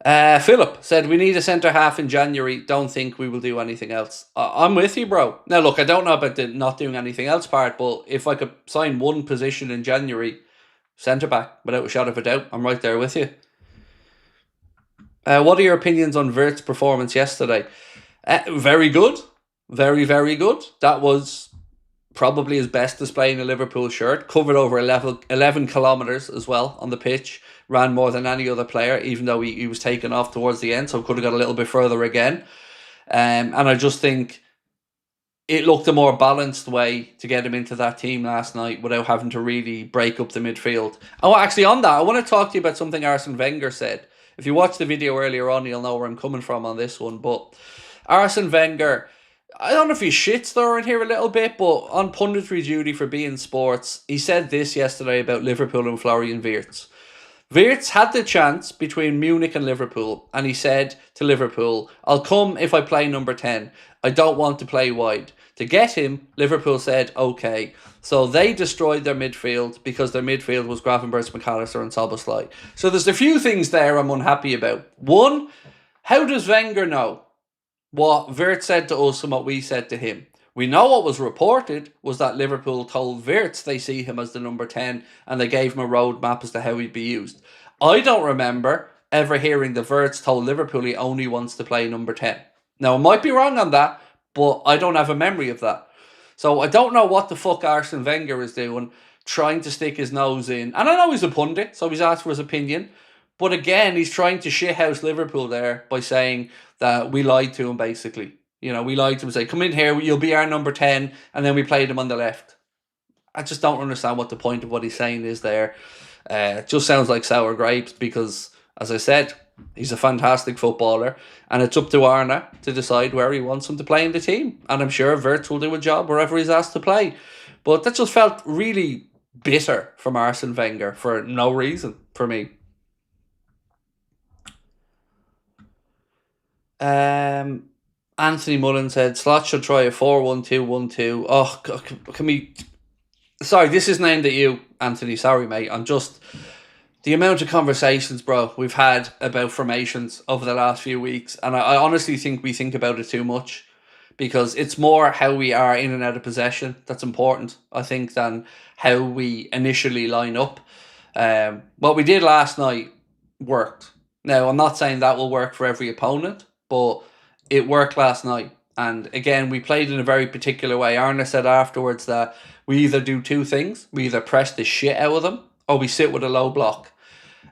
Philip said, we need a centre half in January. Don't think we will do anything else. I'm with you, bro. Now, look, I don't know about the not doing anything else part, but if I could sign one position in January, centre back, without a shot of a doubt, I'm right there with you. What are your opinions on Wirtz's performance yesterday? Very good. Very, very good. That was probably his best display in a Liverpool shirt. Covered over 11 kilometres as well on the pitch. Ran more than any other player, even though he was taken off towards the end, so could have got a little bit further again. And I just think it looked a more balanced way to get him into that team last night without having to really break up the midfield. Oh, actually, on that, I want to talk to you about something Arsene Wenger said. If you watched the video earlier on, you'll know where I'm coming from on this one. But Arsene Wenger, I don't know if he shitstorming here a little bit, but on punditry duty for being Sports, he said this yesterday about Liverpool and Florian Wirtz. Wirtz had the chance between Munich and Liverpool, and he said to Liverpool, I'll come if I play number 10. I don't want to play wide. To get him, Liverpool said, okay. So they destroyed their midfield because their midfield was Gravenberch, McAllister and Szoboszlai. So there's a few things there I'm unhappy about. One, how does Wenger know what Wirtz said to us and what we said to him? We know what was reported was that Liverpool told Wirtz they see him as the number 10 and they gave him a roadmap as to how he'd be used. I don't remember ever hearing that Wirtz told Liverpool he only wants to play number 10. Now, I might be wrong on that, but I don't have a memory of that. So I don't know what the fuck Arsene Wenger is doing, trying to stick his nose in. And I know he's a pundit, so he's asked for his opinion. But again, he's trying to shithouse Liverpool there by saying that we lied to him, basically. We lied to him and say, come in here, you'll be our number 10, and then we played him on the left. I just don't understand what the point of what he's saying is there. It just sounds like sour grapes because, as I said, he's a fantastic footballer, and it's up to Arne to decide where he wants him to play in the team. And I'm sure Wirtz will do a job wherever he's asked to play. But that just felt really bitter from Arsene Wenger for no reason for me. Anthony Mullen said, Slot should try a 4-1-2-1-2. Oh, can we... Sorry, this is named at you, Anthony. Sorry, mate. I'm just... The amount of conversations, bro, we've had about formations over the last few weeks, and I honestly think we think about it too much, because it's more how we are in and out of possession that's important, I think, than how we initially line up. What we did last night worked. Now, I'm not saying that will work for every opponent, but it worked last night. And again, we played in a very particular way. Arne said afterwards that we either do two things. We either press the shit out of them or we sit with a low block.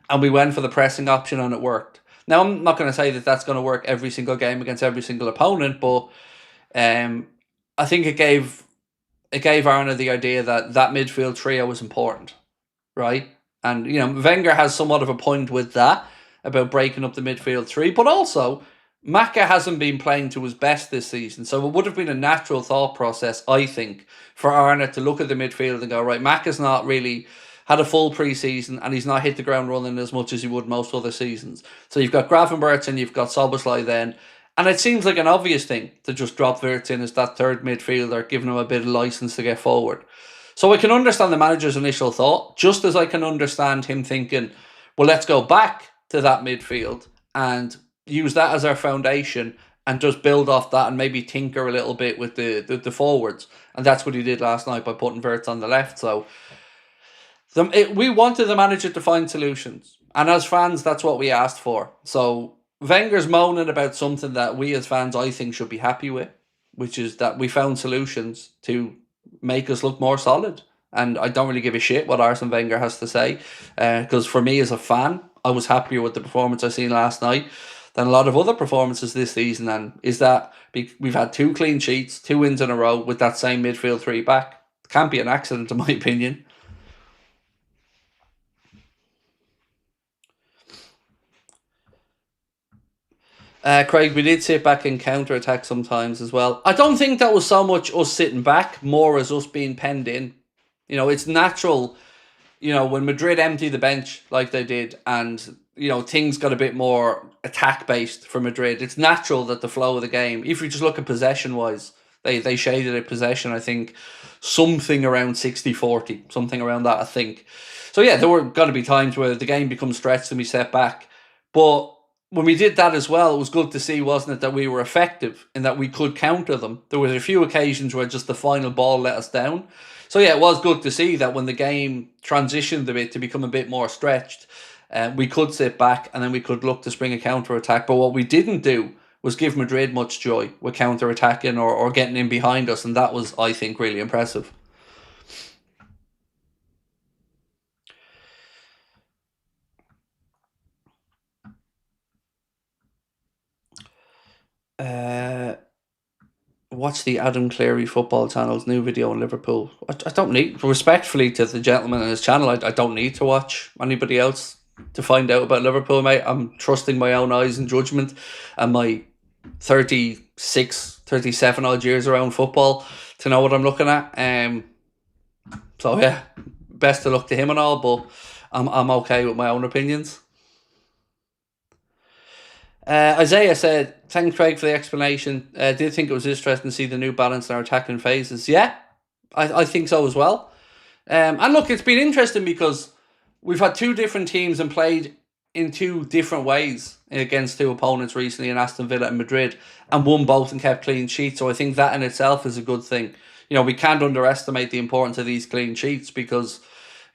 And we went for the pressing option and it worked. Now, I'm not going to say that that's going to work every single game against every single opponent, but I think it gave Arne the idea that midfield trio was important, right? And, Wenger has somewhat of a point with that about breaking up the midfield three, but also Maka hasn't been playing to his best this season, so it would have been a natural thought process, I think, for Arne to look at the midfield and go, right, Maka's not really had a full pre-season and he's not hit the ground running as much as he would most other seasons. So you've got Gravenberch and you've got Szoboszlai then, and it seems like an obvious thing to just drop Wirtz in as that third midfielder, giving him a bit of license to get forward. So I can understand the manager's initial thought, just as I can understand him thinking, well, let's go back to that midfield and use that as our foundation and just build off that and maybe tinker a little bit with the forwards. And that's what he did last night by putting Wirtz on the left. So we wanted the manager to find solutions. And as fans, that's what we asked for. So Wenger's moaning about something that we as fans, I think, should be happy with, which is that we found solutions to make us look more solid. And I don't really give a shit what Arsene Wenger has to say. Because for me as a fan, I was happier with the performance I seen last night. than a lot of other performances this season. And is that we've had 2 clean sheets, 2 wins in a row with that same midfield 3 back. Can't be an accident, in my opinion. Craig, we did sit back and counter-attack sometimes as well. I don't think that was so much us sitting back, more as us being penned in. You know, it's natural, you know, when Madrid emptied the bench like they did and, you know, things got a bit more attack-based for Madrid, it's natural that the flow of the game, if you just look at possession-wise, they shaded a possession, I think, something around 60-40, something around that, I think. So, yeah, there were going to be times where the game becomes stretched and we set back. But when we did that as well, it was good to see, wasn't it, that we were effective and that we could counter them. There was a few occasions where just the final ball let us down. So yeah, it was good to see that when the game transitioned a bit to become a bit more stretched, we could sit back and then we could look to spring a counter-attack. But what we didn't do was give Madrid much joy with counter-attacking or getting in behind us. And that was, I think, really impressive. Watch the Adam Cleary football channel's new video on Liverpool. I don't need, respectfully to the gentleman on his channel, I don't need to watch anybody else to find out about Liverpool, mate. I'm trusting my own eyes and judgment and my 36, 37 odd years around football to know what I'm looking at. So yeah, best of luck to him and all, but I'm okay with my own opinions. Isaiah said, thanks Craig for the explanation. Did think it was interesting to see the new balance in our attacking phases. Yeah, I think so as well. And look, it's been interesting because we've had 2 different teams and played in 2 different ways against 2 opponents recently in Aston Villa and Madrid and won both and kept clean sheets. So I think that in itself is a good thing. You know, we can't underestimate the importance of these clean sheets because,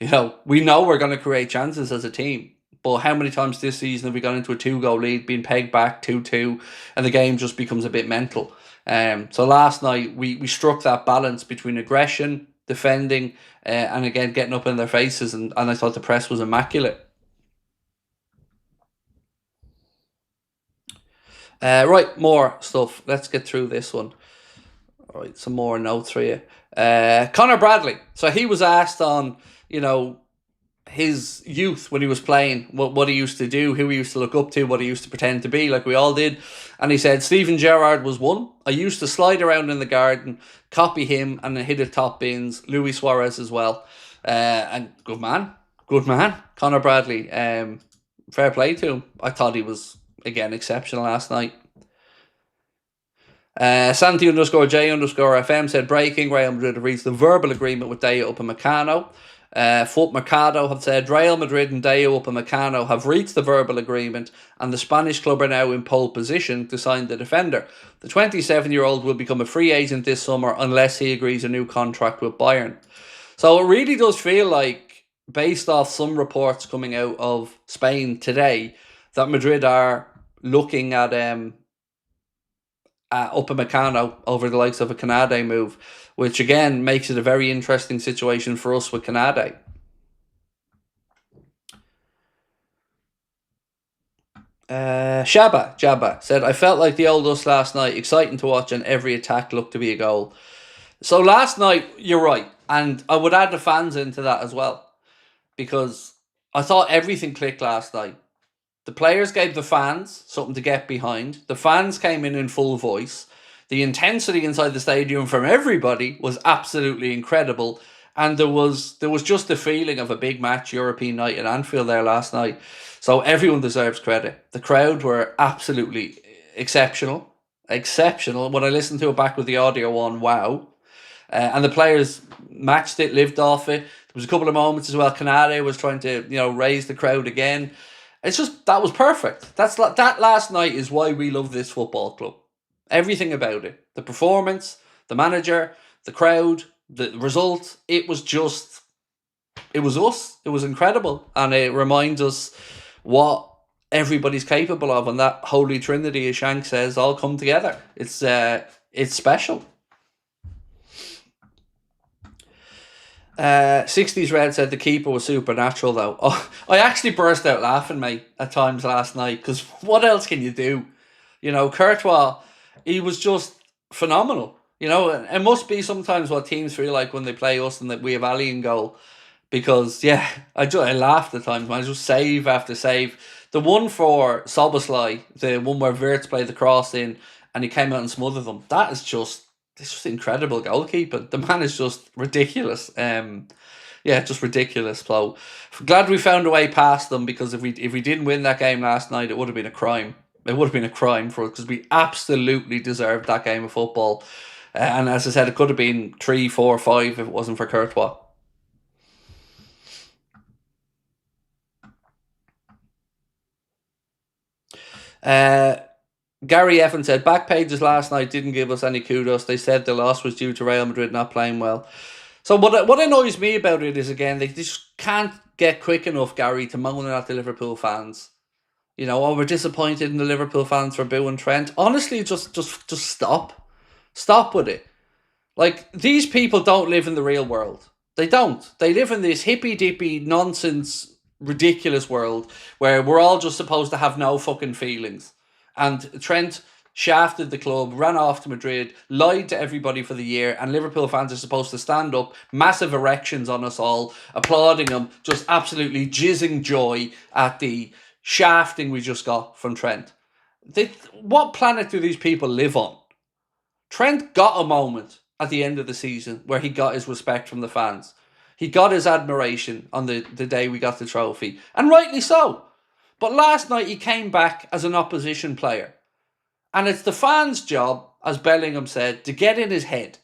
you know we're going to create chances as a team. But how many times this season have we gone into a 2-goal lead, been pegged back 2-2, and the game just becomes a bit mental? So last night, we struck that balance between aggression, defending, and again, getting up in their faces, and I thought the press was immaculate. Right, more stuff. Let's get through this one. All right, some more notes for you. Conor Bradley. So he was asked on, you know, his youth when he was playing, what he used to do, who he used to look up to, what he used to pretend to be, like we all did. And he said, Steven Gerrard was one. I used to slide around in the garden, copy him, and hit it top bins. Luis Suarez as well. And good man. Conor Bradley. Fair play to him. I thought he was, again, exceptional last night. Santi_J_FM said, breaking, Real Madrid have reached the verbal agreement with Dayot Upamecano. Foot Mercado have said Real Madrid and Dayot Upamecano have reached the verbal agreement and the Spanish club are now in pole position to sign the defender. The 27-year-old will become a free agent this summer unless he agrees a new contract with Bayern. So it really does feel like, based off some reports coming out of Spain today, that Madrid are looking at Upamecano over the likes of a KONATE move, which again makes it a very interesting situation for us with KONATE. Jabba said, I felt like the old us last night, exciting to watch and every attack looked to be a goal. So last night, you're right, and I would add the fans into that as well, because I thought everything clicked last night. The players gave the fans something to get behind. The fans came in full voice. The intensity inside the stadium from everybody was absolutely incredible. And there was just the feeling of a big match, European night in Anfield there last night. So everyone deserves credit. The crowd were absolutely exceptional. When I listened to it back with the audio on, wow. And the players matched it, lived off it. There was a couple of moments as well. KONATE was trying to, raise the crowd again. It's just, that was perfect. That last night is why we love this football club. Everything about it. The performance, the manager, the crowd, the result. It was us. It was incredible. And it reminds us what everybody's capable of. And that holy trinity, as Shank says, all come together. It's special. 60s Red said the keeper was supernatural, though. Oh, I actually burst out laughing, mate, at times last night, because what else can you do? You know, Courtois, he was just phenomenal. You know, it must be sometimes what teams feel like when they play us and that we have Ali in goal. Because, yeah, I laughed at times, man. Just save after save. The one for Soboslai, the one where Wirtz played the cross in and he came out and smothered them, that is just, it's just incredible goalkeeping. The man is just ridiculous. Yeah, just ridiculous. So glad we found a way past them, because if we didn't win that game last night, it would have been a crime. It would have been a crime for us, because we absolutely deserved that game of football. And as I said, it could have been 3, 4, 5 if it wasn't for Courtois. Gary Evans said, back pages last night didn't give us any kudos. They said the loss was due to Real Madrid not playing well. So what annoys me about it is, again, they just can't get quick enough, Gary, to moan at the Liverpool fans. You know, oh, we're disappointed in the Liverpool fans for booing Trent. Honestly, just stop. Stop with it. Like, these people don't live in the real world. They don't. They live in this hippy-dippy, nonsense, ridiculous world where we're all just supposed to have no fucking feelings. And Trent shafted the club, ran off to Madrid, lied to everybody for the year, and Liverpool fans are supposed to stand up, massive erections on us all, applauding him, just absolutely jizzing joy at the shafting we just got from Trent. What planet do these people live on? Trent got a moment at the end of the season where he got his respect from the fans. He got his admiration on the day we got the trophy, and rightly so. But last night he came back as an opposition player. And it's the fans' job, as Bellingham said, to get in his head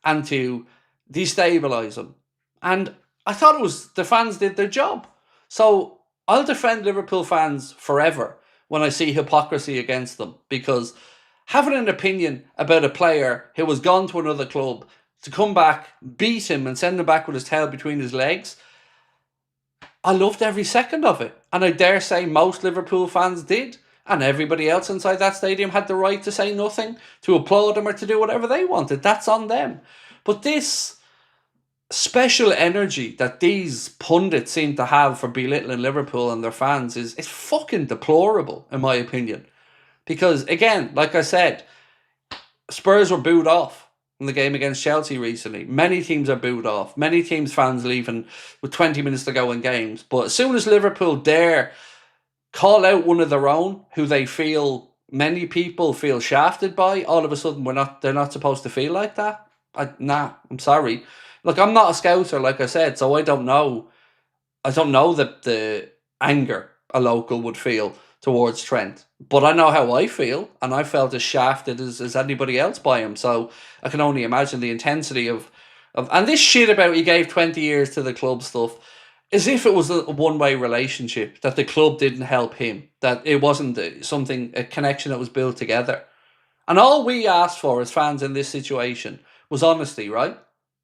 and to destabilise him. And I thought it was the fans did their job. So I'll defend Liverpool fans forever when I see hypocrisy against them, because having an opinion about a player who has gone to another club to come back, beat him and send him back with his tail between his legs, I loved every second of it. And I dare say most Liverpool fans did. And everybody else inside that stadium had the right to say nothing, to applaud him, or to do whatever they wanted. That's on them. But this special energy that these pundits seem to have for belittling Liverpool and their fans is fucking deplorable, in my opinion. Because, again, like I said, Spurs were booed off in the game against Chelsea recently. Many teams are booed off. Many teams' fans leaving with 20 minutes to go in games. But as soon as Liverpool dare call out one of their own who they feel many people feel shafted by, all of a sudden they're not supposed to feel like that. I'm sorry. Look, I'm not a scouser, like I said, so I don't know the anger a local would feel towards Trent. But I know how I feel, and I felt as shafted as anybody else by him. So I can only imagine the intensity of and this shit about he gave 20 years to the club stuff, as if it was a one-way relationship, that the club didn't help him, that it wasn't a connection that was built together. And all we asked for as fans in this situation was honesty, right?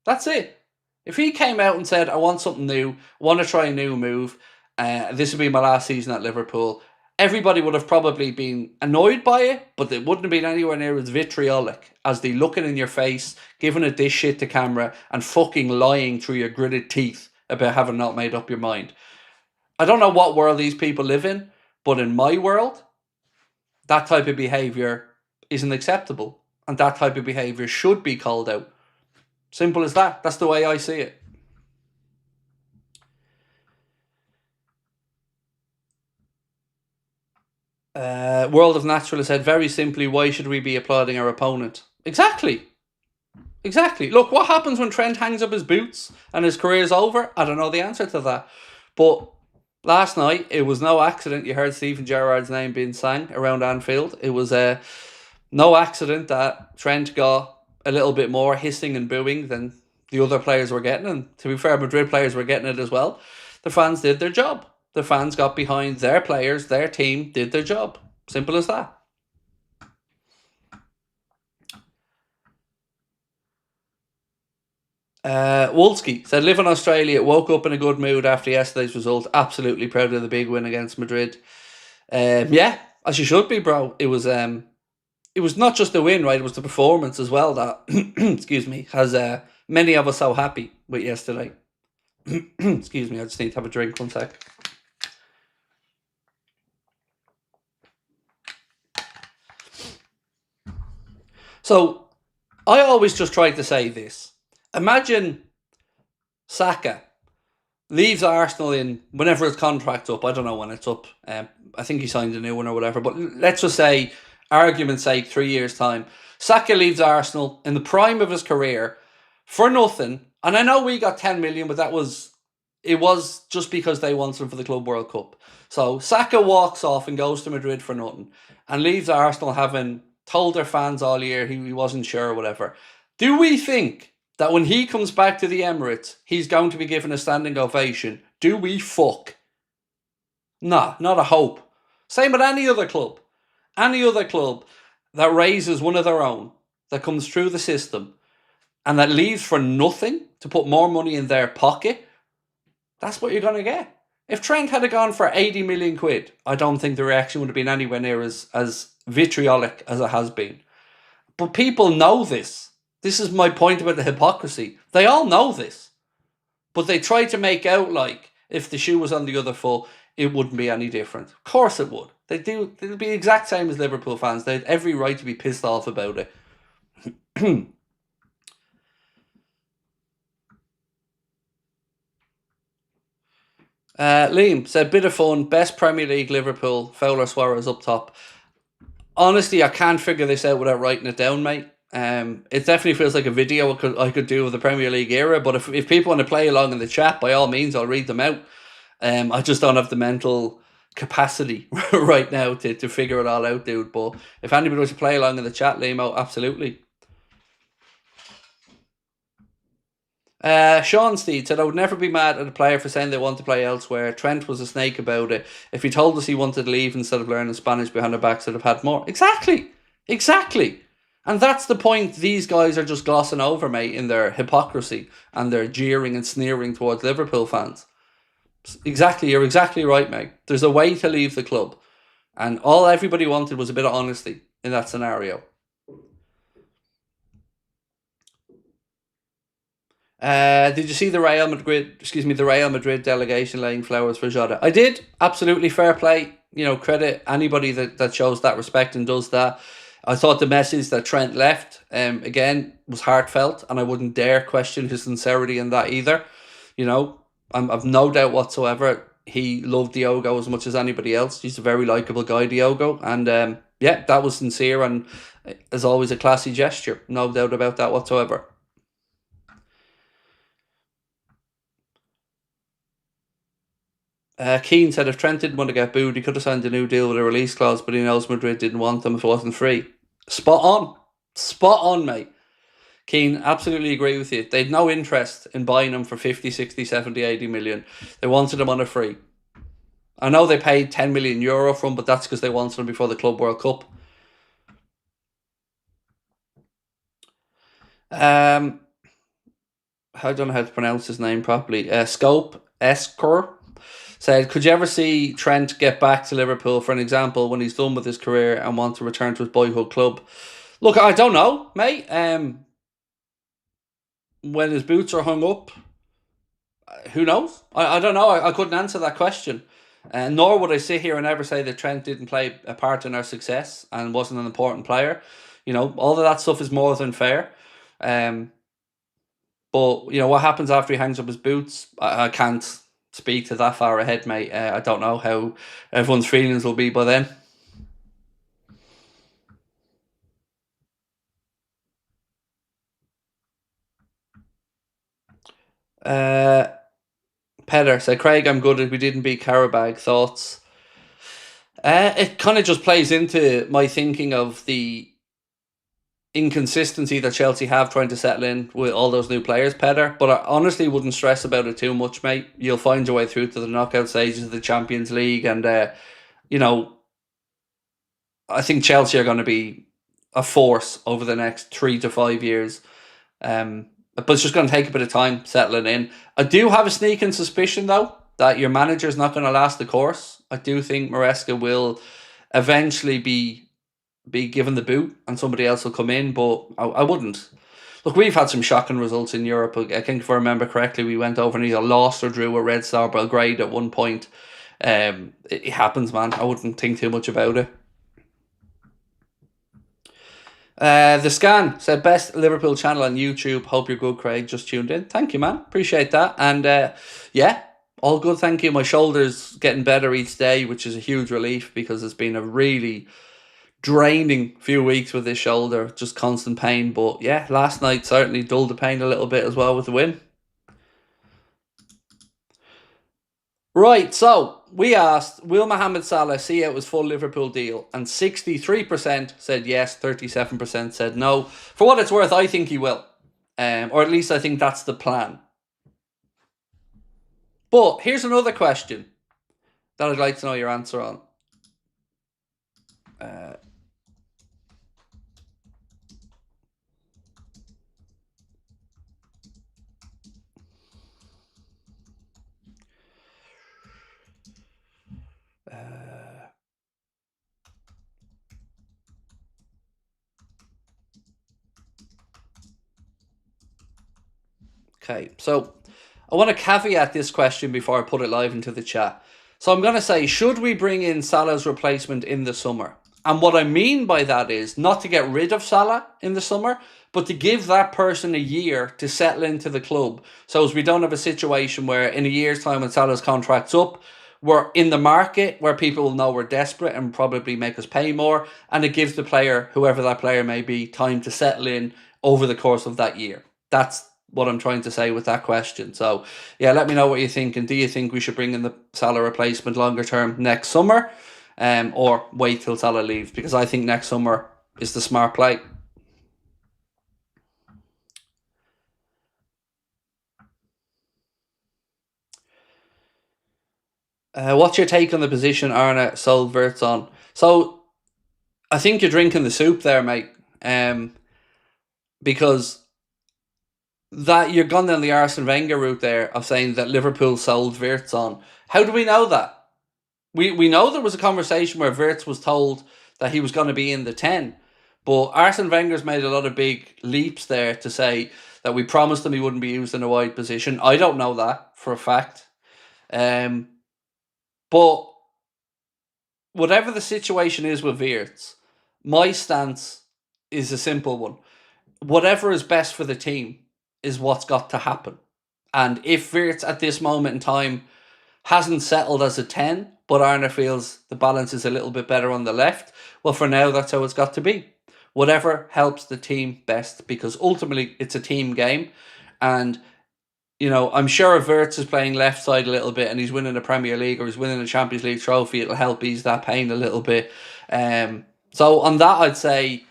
That's it. If he came out and said, I want something new, want to try a new move, this will be my last season at Liverpool, everybody would have probably been annoyed by it, but it wouldn't have been anywhere near as vitriolic as the looking in your face, giving it this shit to camera, and fucking lying through your gritted teeth about having not made up your mind. I don't know what world these people live in, but in my world, that type of behaviour isn't acceptable, and that type of behaviour should be called out. Simple as that. That's the way I see it. World of Natural said, very simply, why should we be applauding our opponent? Exactly. Look, what happens when Trent hangs up his boots and his career's over? I don't know the answer to that. But last night, it was no accident you heard Steven Gerrard's name being sang around Anfield. It was no accident that Trent got a little bit more hissing and booing than the other players were getting. And to be fair, Madrid players were getting it as well. The fans did their job. The fans got behind their players, their team did their job. Simple as that. Wolski said, live in Australia, woke up in a good mood after yesterday's result. Absolutely proud of the big win against Madrid. Yeah, as you should be, bro. It was not just the win, right? It was the performance as well that, excuse me, has many of us so happy with yesterday. Excuse me, I just need to have a drink, 1 sec. So, I always just try to say this. Imagine Saka leaves Arsenal in whenever his contract's up. I don't know when it's up. I think he signed a new one or whatever. But let's just say, argument's sake, 3 years' time. Saka leaves Arsenal in the prime of his career for nothing. And I know we got 10 million, but it was just because they wanted him for the Club World Cup. So Saka walks off and goes to Madrid for nothing and leaves Arsenal having told their fans all year he wasn't sure or whatever. Do we think that when he comes back to the Emirates, he's going to be given a standing ovation? Do we fuck? Nah, not a hope. Same with any other club. Any other club that raises one of their own, that comes through the system, and that leaves for nothing to put more money in their pocket, that's what you're going to get. If Trent had gone for 80 million quid, I don't think the reaction would have been anywhere near as vitriolic as it has been. But people know this. This is my point about the hypocrisy. They all know this. But they try to make out like if the shoe was on the other foot, it wouldn't be any different. Of course it would. They do. It'll be the exact same as Liverpool fans. They had every right to be pissed off about it. Liam said, bit of fun, best Premier League Liverpool, Fowler Suarez up top. Honestly, I can't figure this out without writing it down, mate. It definitely feels like a video I could do of the Premier League era, but if people want to play along in the chat, by all means, I'll read them out. I just don't have the mental capacity right now to figure it all out, dude. But if anybody wants to play along in the chat, Liam, absolutely. Sean Steed said, I would never be mad at a player for saying they want to play elsewhere. Trent was a snake about it. If he told us he wanted to leave instead of learning Spanish behind our backs, would have had more. Exactly. And that's the point these guys are just glossing over, mate, in their hypocrisy and their jeering and sneering towards Liverpool fans. Exactly, you're exactly right, mate. There's a way to leave the club. And all everybody wanted was a bit of honesty in that scenario. Did you see the Real Madrid delegation laying flowers for Jota? I did. Absolutely fair play. Credit anybody that shows that respect and does that. I thought the message that Trent left, again, was heartfelt, and I wouldn't dare question his sincerity in that either. I've no doubt whatsoever he loved Diogo as much as anybody else. He's a very likeable guy, Diogo, and that was sincere and, as always, a classy gesture. No doubt about that whatsoever. Keane said if Trent didn't want to get booed, he could have signed a new deal with a release clause, but he knows Madrid didn't want them if it wasn't free. Spot on, mate. Keane, absolutely agree with you. They had no interest in buying him for 50, 60, 70, 80 million. They wanted him on a free. I know they paid 10 million euro for him, but that's because they wanted him before the Club World Cup. I don't know how to pronounce his name properly. Scope Escor said, could you ever see Trent get back to Liverpool, for an example, when he's done with his career and want to return to his boyhood club? Look, I don't know, mate. When his boots are hung up, who knows? I don't know. I couldn't answer that question. Nor would I sit here and ever say that Trent didn't play a part in our success and wasn't an important player. All of that stuff is more than fair. But, what happens after he hangs up his boots, I can't speak to that far ahead, mate. I don't know how everyone's feelings will be by then. Petter said, Craig, I'm good if we didn't beat Karabag. Thoughts? It kind of just plays into my thinking of the inconsistency that Chelsea have trying to settle in with all those new players, Petter. But I honestly wouldn't stress about it too much, mate. You'll find your way through to the knockout stages of the Champions League, and I think Chelsea are going to be a force over the next 3 to 5 years. But it's just going to take a bit of time settling in. I do have a sneaking suspicion, though, that your manager's not going to last the course. I do think Maresca will eventually be given the boot and somebody else will come in, but I wouldn't Look, we've had some shocking results in Europe. I think if I remember correctly, we went over and either lost or drew a Red Star Belgrade at one point. It happens, man. I wouldn't think too much about it. The Scan said, best Liverpool channel on YouTube. Hope you're good, Craig. Just tuned in. Thank you, man. Appreciate that. And yeah, all good. Thank you. My shoulder's getting better each day, which is a huge relief because it's been a really draining few weeks with this shoulder. Just constant pain. But yeah, last night certainly dulled the pain a little bit as well with the win. Right, so we asked, will Mohamed Salah see out his full Liverpool deal? And 63% said yes, 37% said no. For what it's worth, I think he will. Or at least I think that's the plan. But here's another question that I'd like to know your answer on. Okay, so I want to caveat this question before I put it live into the chat. So I'm going to say, should we bring in Salah's replacement in the summer? And what I mean by that is not to get rid of Salah in the summer, but to give that person a year to settle into the club. So as we don't have a situation where in a year's time when Salah's contract's up, we're in the market where people will know we're desperate and probably make us pay more. And it gives the player, whoever that player may be, time to settle in over the course of that year. That's what I'm trying to say with that question. So yeah, let me know what you think. And do you think we should bring in the Salah replacement longer term next summer, or wait till Salah leaves? Because I think next summer is the smart play. What's your take on the position Arne sold Wirtz on? So I think you're drinking the soup there, mate. Because that you're gone down the Arsene Wenger route there of saying that Liverpool sold Wirtz on. How do we know that? We know there was a conversation where Wirtz was told that he was going to be in the 10. But Arsene Wenger's made a lot of big leaps there to say that we promised him he wouldn't be used in a wide position. I don't know that for a fact. But whatever the situation is with Wirtz, my stance is a simple one. Whatever is best for the team is what's got to happen. And if Wirtz at this moment in time hasn't settled as a 10, but Arne feels the balance is a little bit better on the left, well, for now, that's how it's got to be. Whatever helps the team best, because ultimately it's a team game. And, you know, I'm sure if Wirtz is playing left side a little bit and he's winning the Premier League or he's winning a Champions League trophy, it'll help ease that pain a little bit. So on that, I'd say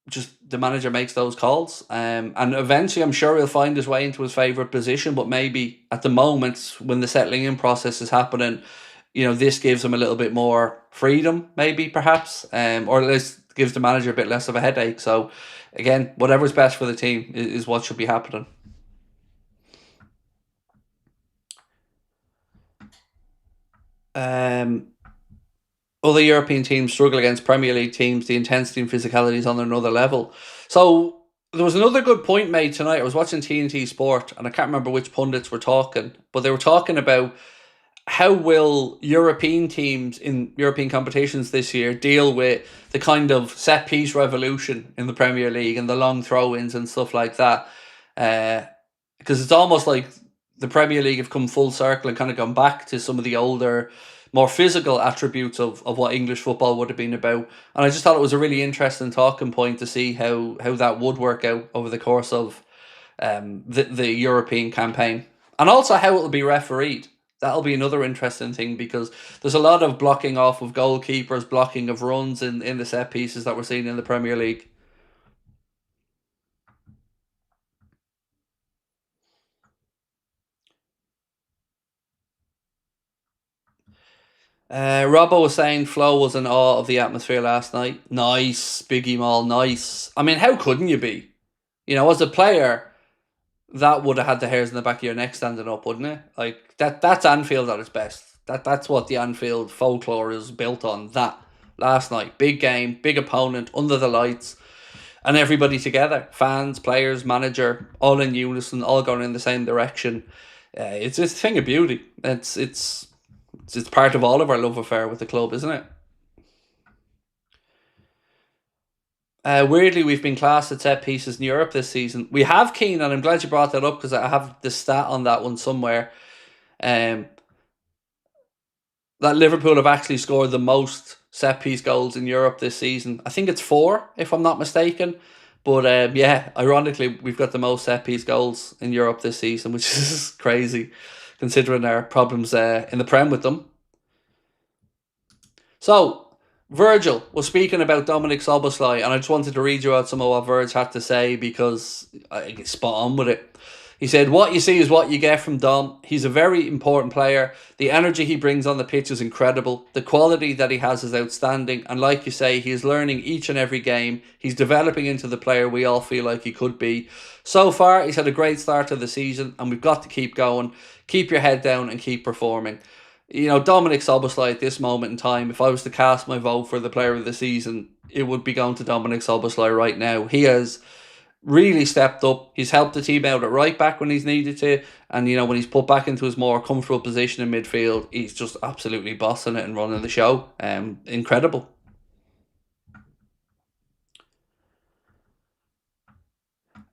just the manager makes those calls, and eventually I'm sure he'll find his way into his favourite position, but maybe at the moment when the settling in process is happening, you know, this gives him a little bit more freedom, maybe perhaps, or at least gives the manager a bit less of a headache. So again, whatever's best for the team is what should be happening. Other European teams struggle against Premier League teams. The intensity and physicality is on another level. So there was another good point made tonight. I was watching TNT Sport, and I can't remember which pundits were talking, but they were talking about how will European teams in European competitions this year deal with the kind of set-piece revolution in the Premier League and the long throw-ins and stuff like that. Because it's almost like the Premier League have come full circle and kind of gone back to some of the older, more physical attributes of what English football would have been about. And I just thought it was a really interesting talking point to see how that would work out over the course of the European campaign. And also how it will be refereed. That'll be another interesting thing, because there's a lot of blocking off of goalkeepers, blocking of runs in the set pieces that we're seeing in the Premier League. Robbo was saying Flo was in awe of the atmosphere last night. Nice, Biggie Mall, nice. I mean, how couldn't you be? You know, as a player, that would have had the hairs in the back of your neck standing up, wouldn't it? Like that's Anfield at its best. That's what the Anfield folklore is built on. That last night, big game, big opponent, under the lights. and everybody together, fans, players, manager, all in unison, all going in the same direction. It's a thing of beauty. It's part of all of our love affair with the club, isn't it? Weirdly, we've been classed at set pieces in Europe this season. We have, Keen, and I'm glad you brought that up because I have the stat on that one somewhere. Um, that Liverpool have actually scored the most set piece goals in Europe this season. I think it's 4, if I'm not mistaken. But yeah, ironically, we've got the most set piece goals in Europe this season, which is crazy considering our problems in the Prem with them. So, Virgil was speaking about Dominic Soboslai, and I just wanted to read you out some of what Virg had to say because I get spot on with it. He said, "What you see is what you get from Dom. He's a very important player. The energy he brings on the pitch is incredible. The quality that he has is outstanding. And like you say, he is learning each and every game. He's developing into the player we all feel like he could be. So far, he's had a great start to the season, and we've got to keep going. Keep your head down and keep performing." You know, Dominic Soboslai at this moment in time, if I was to cast my vote for the player of the season, it would be going to Dominic Soboslai right now. He has really stepped up. He's helped the team out at right back when he's needed to. And, you know, when he's put back into his more comfortable position in midfield, he's just absolutely bossing it and running the show. Incredible.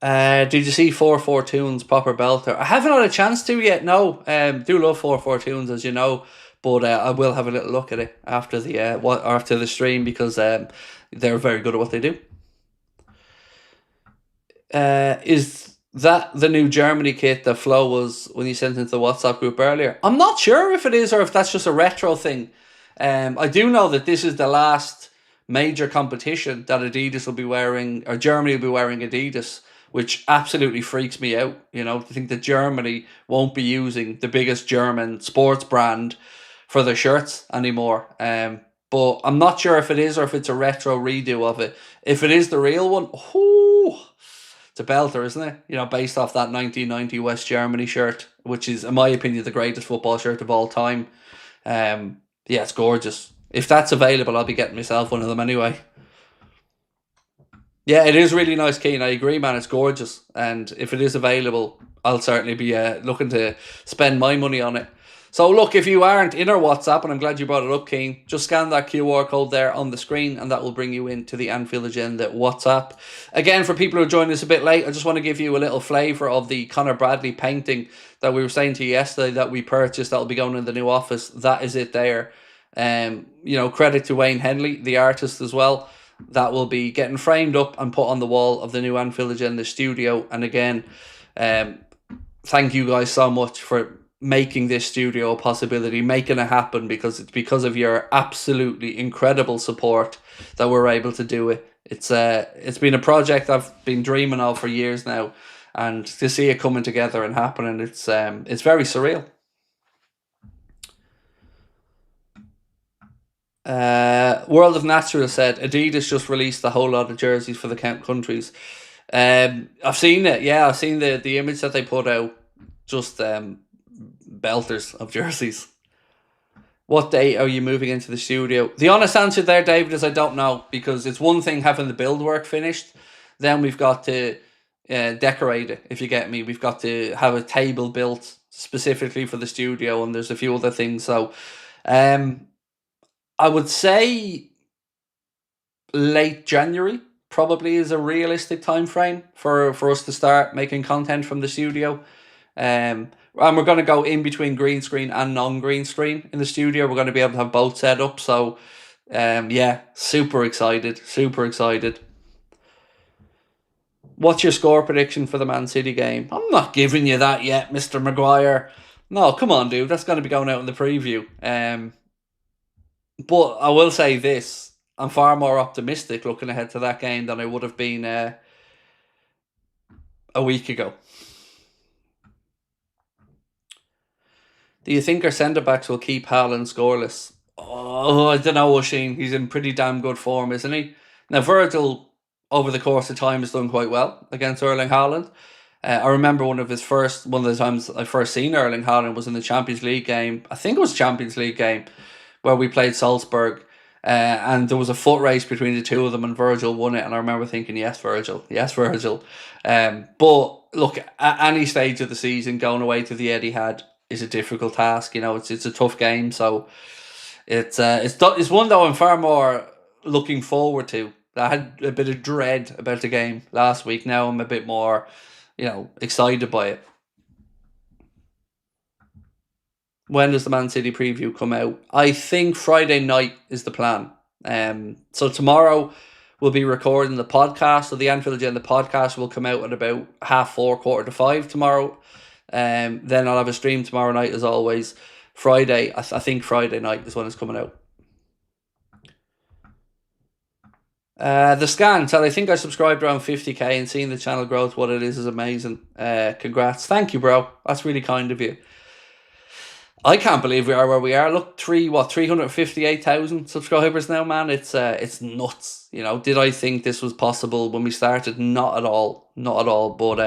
Did you see 442's proper belter? I haven't had a chance to yet. No, do love 442's, as you know, but I will have a little look at it after the after the stream because they're very good at what they do. Is that the new Germany kit that Flo was when you sent into the WhatsApp group earlier? I'm not sure if it is or if that's just a retro thing. I do know that this is the last major competition that Adidas will be wearing, or Germany will be wearing Adidas, which absolutely freaks me out. You know, to think that Germany won't be using the biggest German sports brand for their shirts anymore. But I'm not sure if it is or if it's a retro redo of it. If it is the real one, it's a belter, isn't it? You know, based off that 1990 West Germany shirt, which is, in my opinion, the greatest football shirt of all time. Yeah, it's gorgeous. If that's available, I'll be getting myself one of them anyway. Yeah, it is really nice, Keen. I agree, man. It's gorgeous. And if it is available, I'll certainly be looking to spend my money on it. So look, if you aren't in our WhatsApp, and I'm glad you brought it up, Keen, just scan that QR code there on the screen and that will bring you into the Anfield Agenda WhatsApp. Again, for people who are joining us a bit late, I just want to give you a little flavour of the Conor Bradley painting that we were saying to you yesterday that we purchased that will be going in the new office. That is it there. You know, credit to Wayne Henley, the artist as well. That will be getting framed up and put on the wall of the new Anfield Agenda studio. And again, thank you guys so much for making this studio a possibility, making it happen, because it's because of your absolutely incredible support that we're able to do it. It's been a project I've been dreaming of for years now, and to see it coming together and happening, it's very surreal. World of Natural said Adidas just released a whole lot of jerseys for the countries. I've seen it. Yeah, I've seen the image that they put out. Just belters of jerseys. What date are you moving into the studio? The honest answer there, David, is I don't know, because it's one thing having the build work finished, then we've got to decorate it, if you get me. We've got to have a table built specifically for the studio, and there's a few other things. So I would say late January probably is a realistic time frame for us to start making content from the studio. And we're going to go in between green screen and non-green screen in the studio. We're going to be able to have both set up. So, yeah, super excited. Super excited. What's your score prediction for the Man City game? I'm not giving you that yet, Mr. Maguire. No, come on, dude. That's going to be going out in the preview. But I will say this. I'm far more optimistic looking ahead to that game than I would have been a week ago. Do you think our centre-backs will keep Haaland scoreless? Oh, I don't know, Oisin. He's in pretty damn good form, isn't he? Now, Virgil, over the course of time, has done quite well against Erling Haaland. I remember one of the times I first seen Erling Haaland was in the Champions League game. I think it was Champions League game where we played Salzburg. And there was a foot race between the two of them, and Virgil won it. And I remember thinking, yes, Virgil, yes, Virgil. But look, at any stage of the season, going away to the Etihad is a difficult task. You know, it's a tough game. So it's one that I'm far more looking forward to. I had a bit of dread about the game last week. Now I'm a bit more, excited by it. When does the Man City preview come out? I think Friday night is the plan. So tomorrow we'll be recording the podcast. So the Anfield Agenda podcast will come out at about 4:30, 4:45 tomorrow. Then I'll have a stream tomorrow night as always. Friday, I think Friday night is when it's coming out. The scan said, I think I subscribed around 50k, and seeing the channel growth, what it is amazing. Congrats. Thank you, bro. That's really kind of you. I can't believe we are where we are. Look, 358,000 subscribers now, man. It's nuts. Did I think this was possible when we started? Not at all. Not at all. But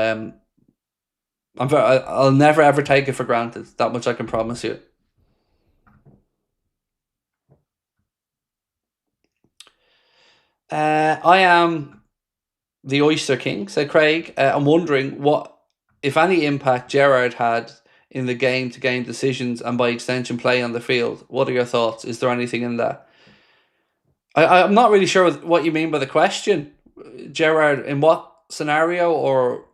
I'll never ever take it for granted. That much I can promise you. I am the Oyster King, said Craig. I'm wondering what, if any, impact Gerrard had in the game-to-game decisions and by extension play on the field. What are your thoughts? Is there anything in that? I'm not really sure what you mean by the question. Gerrard, in what scenario? Or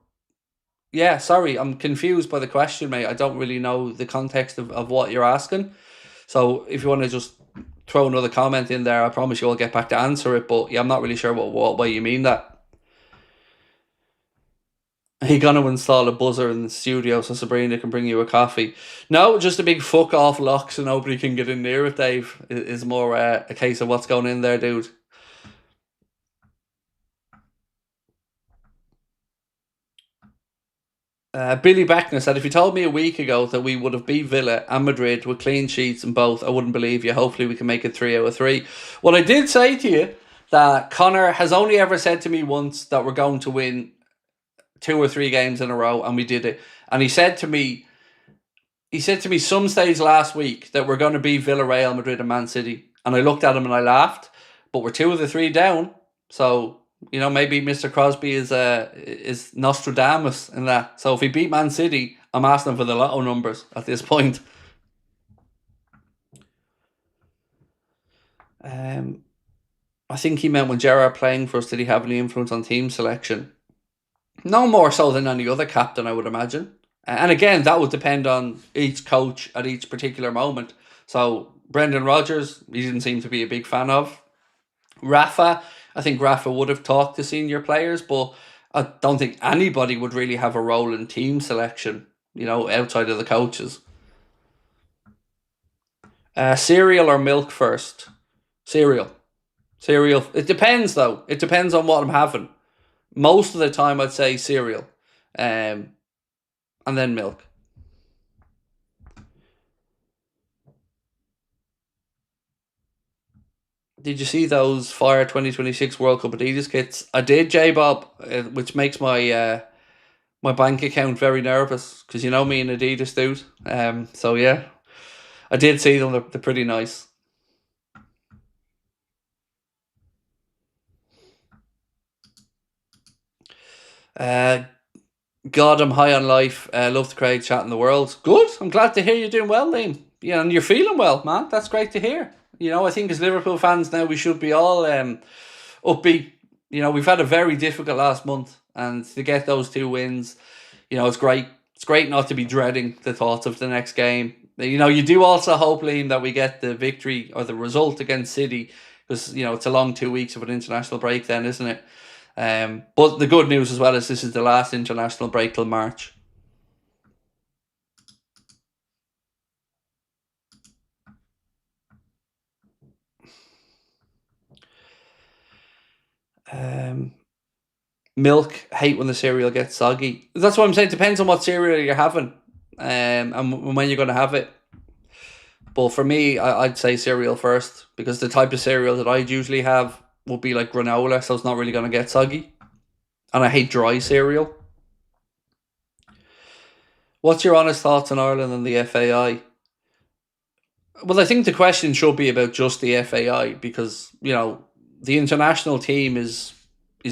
yeah, sorry, I'm confused by the question, mate. I don't really know the context of what you're asking. So if you want to just throw another comment in there, I promise you I'll get back to answer it. But yeah, I'm not really sure what way you mean that. He gonna install a buzzer in the studio so Sabrina can bring you a coffee. No, just a big fuck off lock so nobody can get in near it, Dave. Is more a case of what's going in there, dude. Billy Beckner said, if you told me a week ago that we would have beat Villa and Madrid with clean sheets and both, I wouldn't believe you. Hopefully we can make it 3 out of 3. What I did say to you, that Connor has only ever said to me once that we're going to win 2 or 3 games in a row, and we did it. And he said to me some stage last week that we're going to beat Villarreal, Madrid and Man City. And I looked at him and I laughed. But we're 2 of the 3 down. So, maybe Mr. Crosby is Nostradamus in that. So if we beat Man City, I'm asking for the lotto numbers at this point. I think he meant when Gerrard playing for us, did he have any influence on team selection? No more so than any other captain, I would imagine. And again, that would depend on each coach at each particular moment. So Brendan Rodgers, he didn't seem to be a big fan of. Rafa, I think Rafa would have talked to senior players, but I don't think anybody would really have a role in team selection, outside of the coaches. Cereal or milk first? Cereal. It depends, though. It depends on what I'm having. Most of the time, I'd say cereal, and then milk. Did you see those Fire 2026 World Cup Adidas kits? I did, J-Bob, which makes my my bank account very nervous because you know me and Adidas, dude. So yeah, I did see them. They're pretty nice. God, I'm high on life. Love to Craig chatting the world. Good. I'm glad to hear you're doing well, Liam. Yeah, and you're feeling well, man. That's great to hear. I think as Liverpool fans now, we should be all upbeat. We've had a very difficult last month, and to get those 2 wins, it's great. It's great not to be dreading the thoughts of the next game. You do also hope, Liam, that we get the victory or the result against City, because it's a long 2 weeks of an international break then, isn't it? But the good news as well is this is the last international break till March. Milk, hate when the cereal gets soggy. That's what I'm saying. Depends on what cereal you're having, and when you're going to have it. But for me, I'd say cereal first, because the type of cereal that I'd usually have would be like granola, so it's not really going to get soggy. And I hate dry cereal. What's your honest thoughts on Ireland and the FAI? Well, I think the question should be about just the FAI because the international team is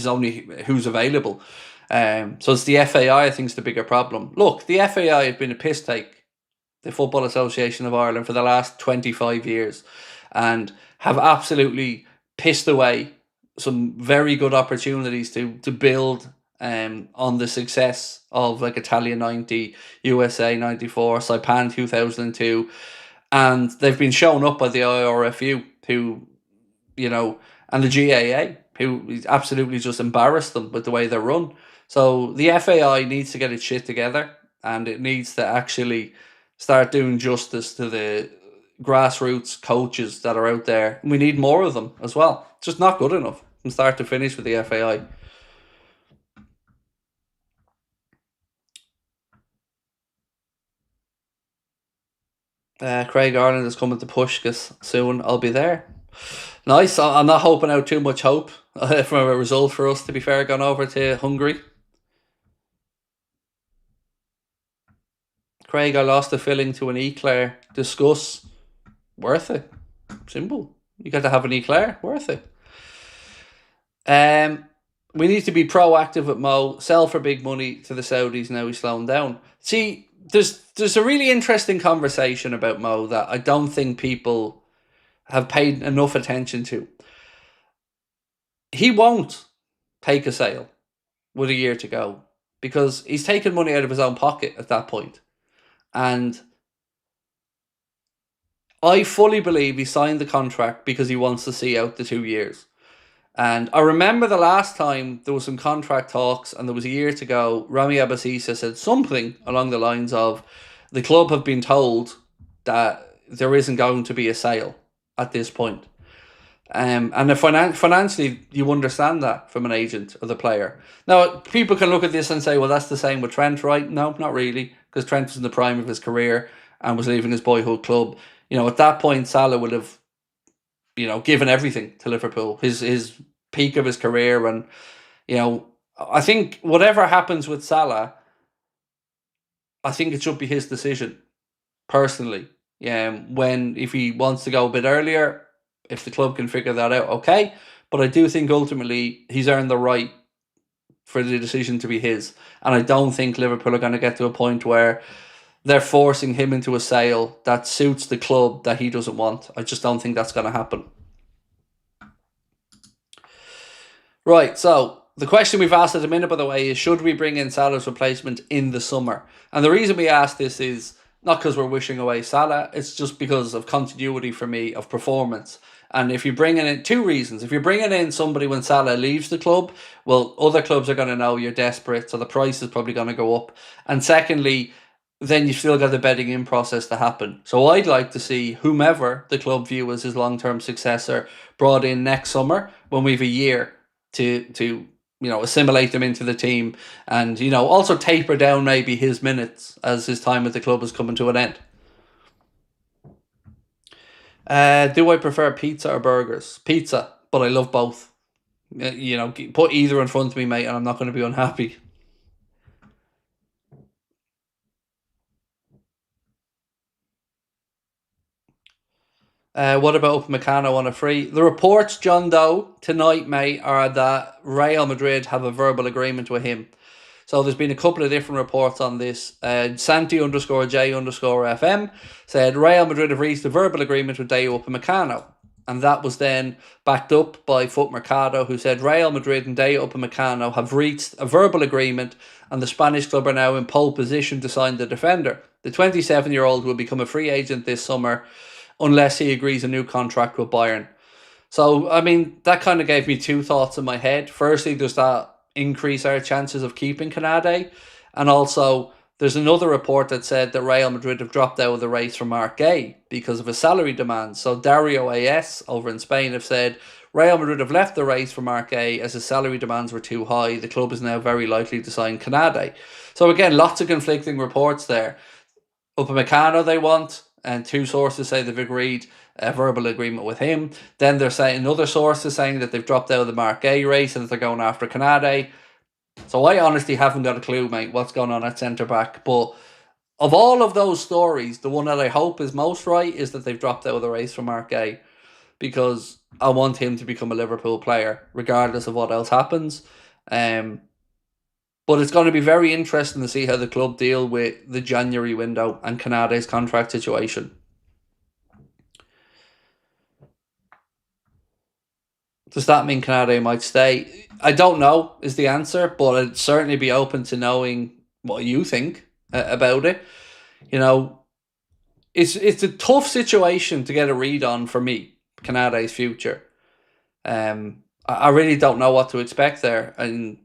only who's available. So it's the FAI I think is the bigger problem. Look, the FAI have been a piss take, the Football Association of Ireland, for the last 25 years, and have absolutely pissed away some very good opportunities to build on the success of like Italia 90, USA 94, Saipan 2002, and they've been shown up by the IRFU, who, and the GAA, who absolutely just embarrassed them with the way they're run. So the FAI needs to get its shit together, and it needs to actually start doing justice to the grassroots coaches that are out there. We need more of them as well. It's just not good enough from start to finish with the FAI. Craig Ireland is coming to Pushkas soon. I'll be there. Nice. I'm not hoping out too much hope from a result for us, to be fair, going over to Hungary. Craig, I lost the filling to an eclair. Discuss. Worth it. Simple. You got to have an eclair. Worth it. We need to be proactive with Mo. Sell for big money to the Saudis. Now he's slowing down. See, there's a really interesting conversation about Mo that I don't think people have paid enough attention to. He won't take a sale with a year to go because he's taken money out of his own pocket at that point. And I fully believe he signed the contract because he wants to see out the 2 years. And I remember the last time there was some contract talks and there was a year to go, Rami Abbasisa said something along the lines of, the club have been told that there isn't going to be a sale at this point. And financially, you understand that from an agent of the player. Now, people can look at this and say, well, that's the same with Trent, right? No, not really, because Trent was in the prime of his career and was leaving his boyhood club. At that point, Salah would have, given everything to Liverpool, his peak of his career. And, I think whatever happens with Salah, I think it should be his decision, personally. If he wants to go a bit earlier, if the club can figure that out, okay. But I do think ultimately he's earned the right for the decision to be his. And I don't think Liverpool are going to get to a point where they're forcing him into a sale that suits the club that he doesn't want. I just don't think that's going to happen. Right, so the question we've asked at the minute, by the way, is should we bring in Salah's replacement in the summer? And the reason we ask this is not because we're wishing away Salah, it's just because of continuity for me of performance. And if you're bringing in, two reasons. If you're bringing in somebody when Salah leaves the club, well, other clubs are going to know you're desperate, so the price is probably going to go up. And secondly, then you've still got the bedding in process to happen. So I'd like to see whomever the club view as his long-term successor brought in next summer when we've a year to assimilate them into the team and, also taper down maybe his minutes as his time at the club is coming to an end. Do I prefer pizza or burgers? Pizza, but I love both. Put either in front of me, mate, and I'm not going to be unhappy. What about Upamecano on a free? The reports, John Doe, tonight, mate, are that Real Madrid have a verbal agreement with him. So there's been a couple of different reports on this. Santi_J_FM said Real Madrid have reached a verbal agreement with Dayot Upamecano. And that was then backed up by Foot Mercado, who said Real Madrid and Dayot Upamecano have reached a verbal agreement and the Spanish club are now in pole position to sign the defender. The 27-year-old will become a free agent this summer unless he agrees a new contract with Bayern. So, that kind of gave me two thoughts in my head. Firstly, does that increase our chances of keeping KONATE? And also, there's another report that said that Real Madrid have dropped out of the race for Marc Guéhi because of a salary demand. So Dario AS over in Spain have said Real Madrid have left the race for Marc Guéhi as his salary demands were too high. The club is now very likely to sign KONATE. So again, lots of conflicting reports there. Upamecano they want, and two sources say they've agreed a verbal agreement with him. Then they're saying another source is saying that they've dropped out of the Marc Guéhi race and that they're going after KONATE. So I honestly haven't got a clue, mate, what's going on at centre back. But Of all of those stories, the one that I hope is most right is that they've dropped out of the race for Mark Gay, because I want him to become a Liverpool player, regardless of what else happens. Um, but it's going to be very interesting to see how the club deal with the January window and KONATE's contract situation. Does that mean KONATE might stay? I don't know is the answer, but I'd certainly be open to knowing what you think about it. You know, it's a tough situation to get a read on for me, KONATE's future. I really don't know what to expect there. And,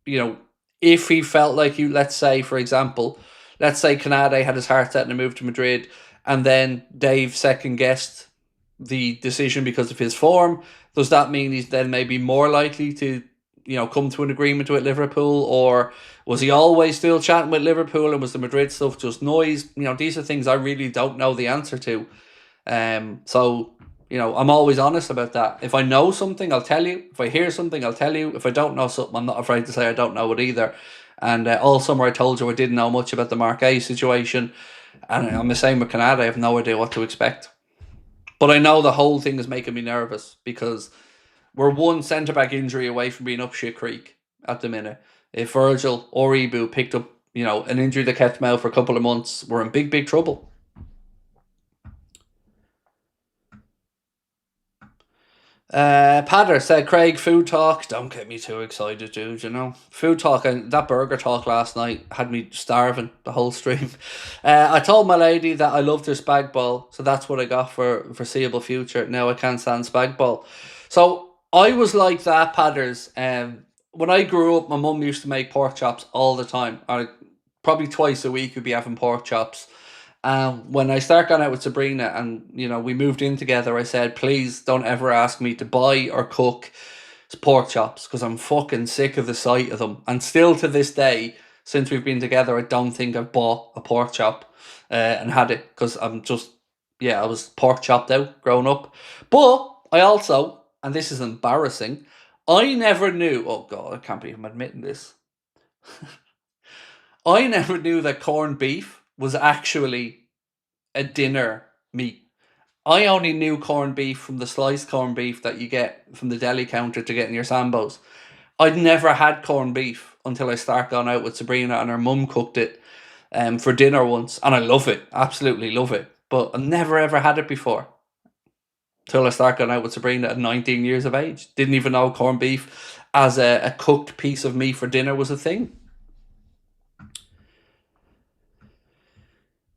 you know, if he felt like you, let's say, for example, let's say KONATE had his heart set and moved to Madrid, and then Dave second guessed the decision because of his form, does that mean he's then maybe more likely to, come to an agreement with Liverpool? Or was he always still chatting with Liverpool, and was the Madrid stuff just noise? These are things I really don't know the answer to. So, I'm always honest about that. If I know something, I'll tell you. If I hear something, I'll tell you. If I don't know something, I'm not afraid to say I don't know it either. And all summer I told you I didn't know much about the Mark A situation. And I'm the same with KONATE. I have no idea what to expect. But I know the whole thing is making me nervous, because we're one centre-back injury away from being up shit creek at the minute. If Virgil or Ibu picked up, an injury that kept him out for a couple of months, we're in big, big trouble. Padder said, Craig, food talk. Don't get me too excited, dude, Food talk, and that burger talk last night had me starving the whole stream. I told my lady that I loved her spag bol, so that's what I got for foreseeable future. Now I can't stand spag bol. So I was like that, Padders. When I grew up, my mum used to make pork chops all the time. Probably twice a week we'd be having pork chops. When I start going out with Sabrina, and we moved in together, I said, please don't ever ask me to buy or cook pork chops, because I'm fucking sick of the sight of them. And still to this day, since we've been together, I don't think I've bought a pork chop and had it, because I was pork chopped out growing up. But I also, and this is embarrassing, I never knew, oh God, I can't believe I'm admitting this. I never knew that corned beef was actually a dinner meat. I only knew corned beef from the sliced corned beef that you get from the deli counter to get in your Sambos. I'd never had corned beef until I started going out with Sabrina, and her mum cooked it for dinner once, and I love it, absolutely love it. But I never ever had it before till I started going out with Sabrina at 19 years of age. Didn't even know corned beef as a cooked piece of meat for dinner was a thing.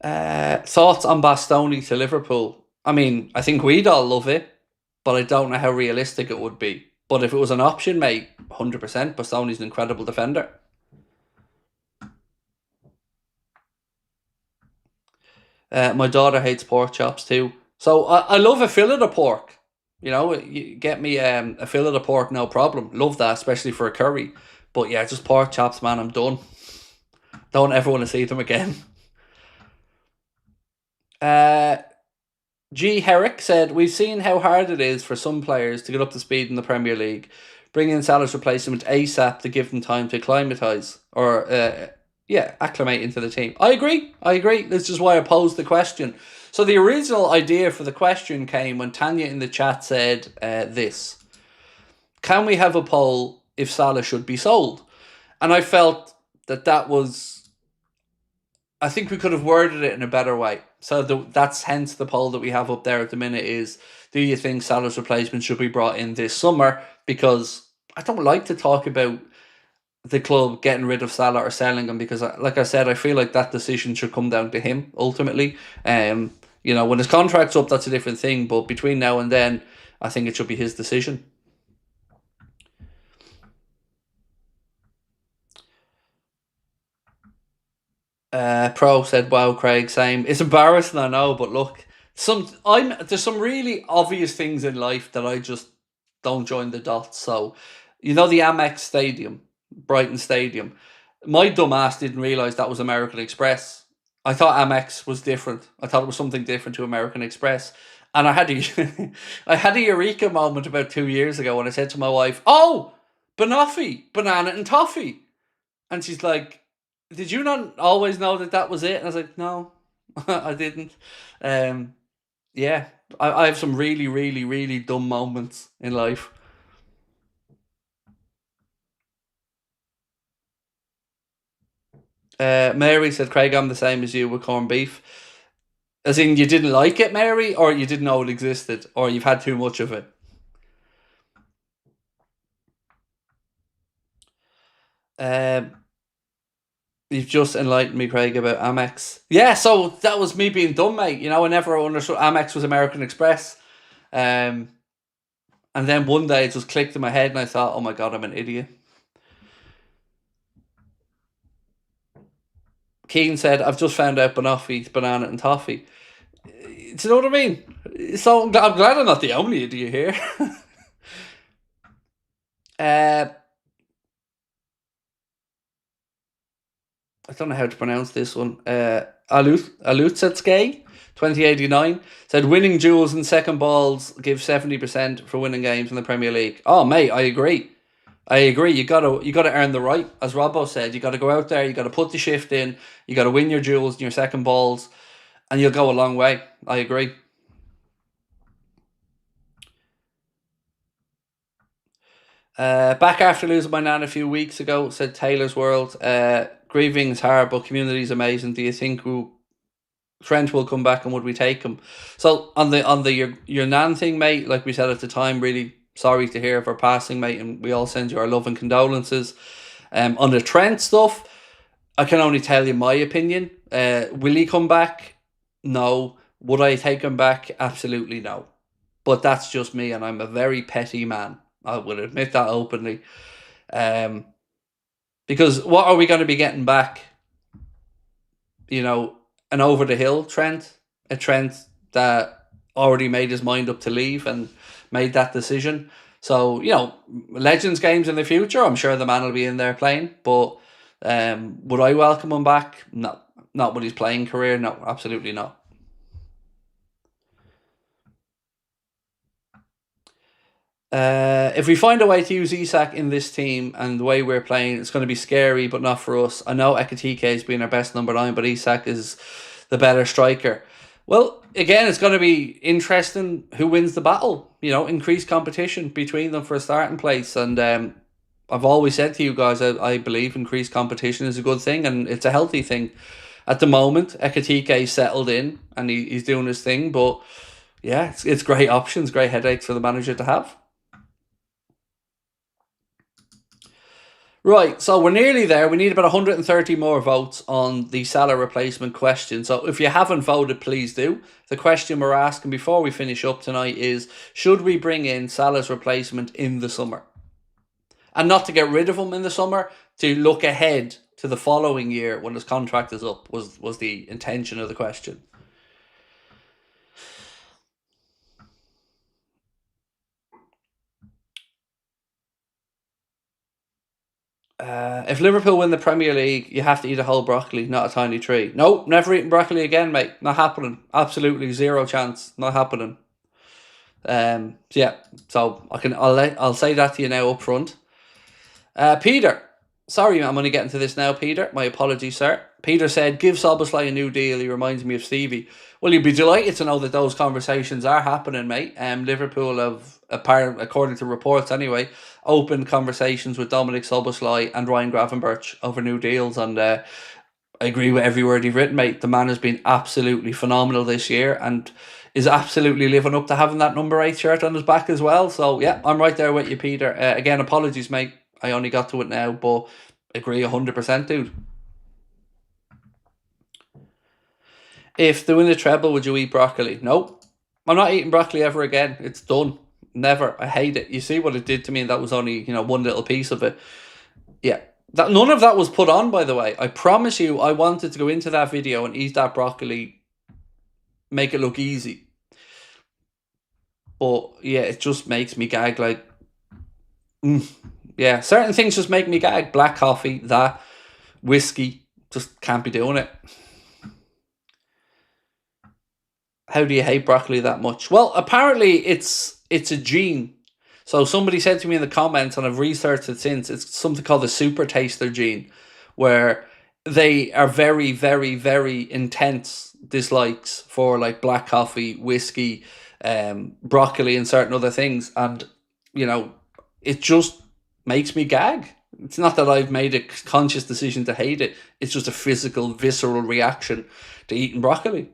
Thoughts on Bastoni to Liverpool? I mean, I think we'd all love it, but I don't know how realistic it would be. But if it was an option, mate, 100%. Bastoni's an incredible defender. My daughter hates pork chops too. So I love a fillet of pork. You get me a fillet of pork, no problem. Love that, especially for a curry. But yeah, just pork chops, man, I'm done. Don't ever want to see them again. G. Herrick said, we've seen how hard it is for some players to get up to speed in the Premier League. Bring in Salah's replacement ASAP to give them time to acclimatise, or acclimate into the team. I agree. This is why I posed the question. So the original idea for the question came when Tanya in the chat said this. Can we have a poll if Salah should be sold? And I felt that was... I think we could have worded it in a better way. So that's hence the poll that we have up there at the minute is, do you think Salah's replacement should be brought in this summer? Because I don't like to talk about the club getting rid of Salah or selling him, because like I said, I feel like that decision should come down to him ultimately. When his contract's up, that's a different thing. But between now and then, I think it should be his decision. Pro said, wow, Craig, same. It's embarrassing, I know, but look, there's some really obvious things in life that I just don't join the dots. So, the Amex Stadium, Brighton Stadium, my dumb ass didn't realise that was American Express. I thought Amex was different. I thought it was something different to American Express. And I had I had a eureka moment about 2 years ago when I said to my wife, oh, banoffee, banana and toffee. And she's like, Did you not always know that that was it? And I was like, no, I didn't. Um, yeah, I have some really, really, really dumb moments in life. Mary said, Craig, I'm the same as you with corned beef. As in, you didn't like it, Mary, or you didn't know it existed, or you've had too much of it. Um, you've just enlightened me, Craig, about Amex. Yeah, so that was me being dumb, mate. You know, I never understood Amex was American Express. Um, and then one day it just clicked in my head, and I thought, oh my god, I'm an idiot. Keane said, I've just found out Banoffee, banana and toffee. Do you know what I mean? So I'm glad I'm not the only idiot here. uh, I don't know how to pronounce this one. Alutsetske, 2089, said winning duels and second balls give 70% for winning games in the Premier League. Oh, mate, I agree. I agree. You gotta earn the right, as Robbo said. You gotta go out there. You gotta put the shift in. You gotta win your duels and your second balls, and you'll go a long way. I agree. Back after losing my nan a few weeks ago, said Taylor's World. Grieving is hard, but community is amazing. Do you think Trent will come back, and would we take him? So on the your nan thing, mate. Like we said at the time, really sorry to hear of her passing, mate, and we all send you our love and condolences. On the Trent stuff, I can only tell you my opinion. Will he come back? No. Would I take him back? Absolutely no. But that's just me, and I'm a very petty man. I will admit that openly. Um, because what are we going to be getting back? You know, an over the hill Trent, a Trent that already made his mind up to leave and made that decision. So you know, Legends games in the future, I'm sure the man will be in there playing. But would I welcome him back? No, not with his playing career. No, absolutely not. If we find a way to use Isak in this team and the way we're playing, it's going to be scary, but not for us. I know Ekatike has been our best number 9, but Isak is the better striker. Well, again, it's going to be interesting who wins the battle. You know, increased competition between them for a starting place. And I've always said to you guys, I believe increased competition is a good thing and it's a healthy thing. At the moment, Ekatike settled in and he's doing his thing. But yeah, it's great options, great headaches for the manager to have. Right, so we're nearly there. We need about 130 more votes on the Salah replacement question. So if you haven't voted, please do. The question we're asking before we finish up tonight is, should we bring in Salah's replacement in the summer? And not to get rid of him in the summer, to look ahead to the following year when his contract is up, was the intention of the question. If Liverpool win the Premier League, you have to eat a whole broccoli, not a tiny tree. No, never eating broccoli again, mate. Not happening. Absolutely zero chance. Not happening. Yeah. So I'll say that to you now up front. Peter, sorry, I'm only getting to this now. Peter, my apologies, sir. Peter said, "Give Soboslai a new deal. He reminds me of Stevie." Well, you'd be delighted to know that those conversations are happening, mate. Liverpool have, according to reports anyway, opened conversations with Dominic Soboslai and Ryan Gravenberch over new deals, and I agree with every word you've written, mate. The man has been absolutely phenomenal this year and is absolutely living up to having that number 8 shirt on his back as well. So yeah, I'm right there with you, Peter. Again, apologies, mate. I only got to it now, but agree 100%, dude. If they win the treble, would you eat broccoli? No, I'm not eating broccoli ever again. It's done. Never. I hate it. You see what it did to me, and that was only one little piece of it. Yeah, that none of that was put on, by the way. I promise you, I wanted to go into that video and eat that broccoli, make it look easy. But yeah, it just makes me gag. Like, yeah, certain things just make me gag. Black coffee, that whiskey, just can't be doing it. How do you hate broccoli that much? Well, apparently it's a gene. So somebody said to me in the comments, and I've researched it since, it's something called the super taster gene, where they are very, very, very intense dislikes for like black coffee, whiskey, broccoli, and certain other things. And, you know, it just makes me gag. It's not that I've made a conscious decision to hate it. It's just a physical, visceral reaction to eating broccoli.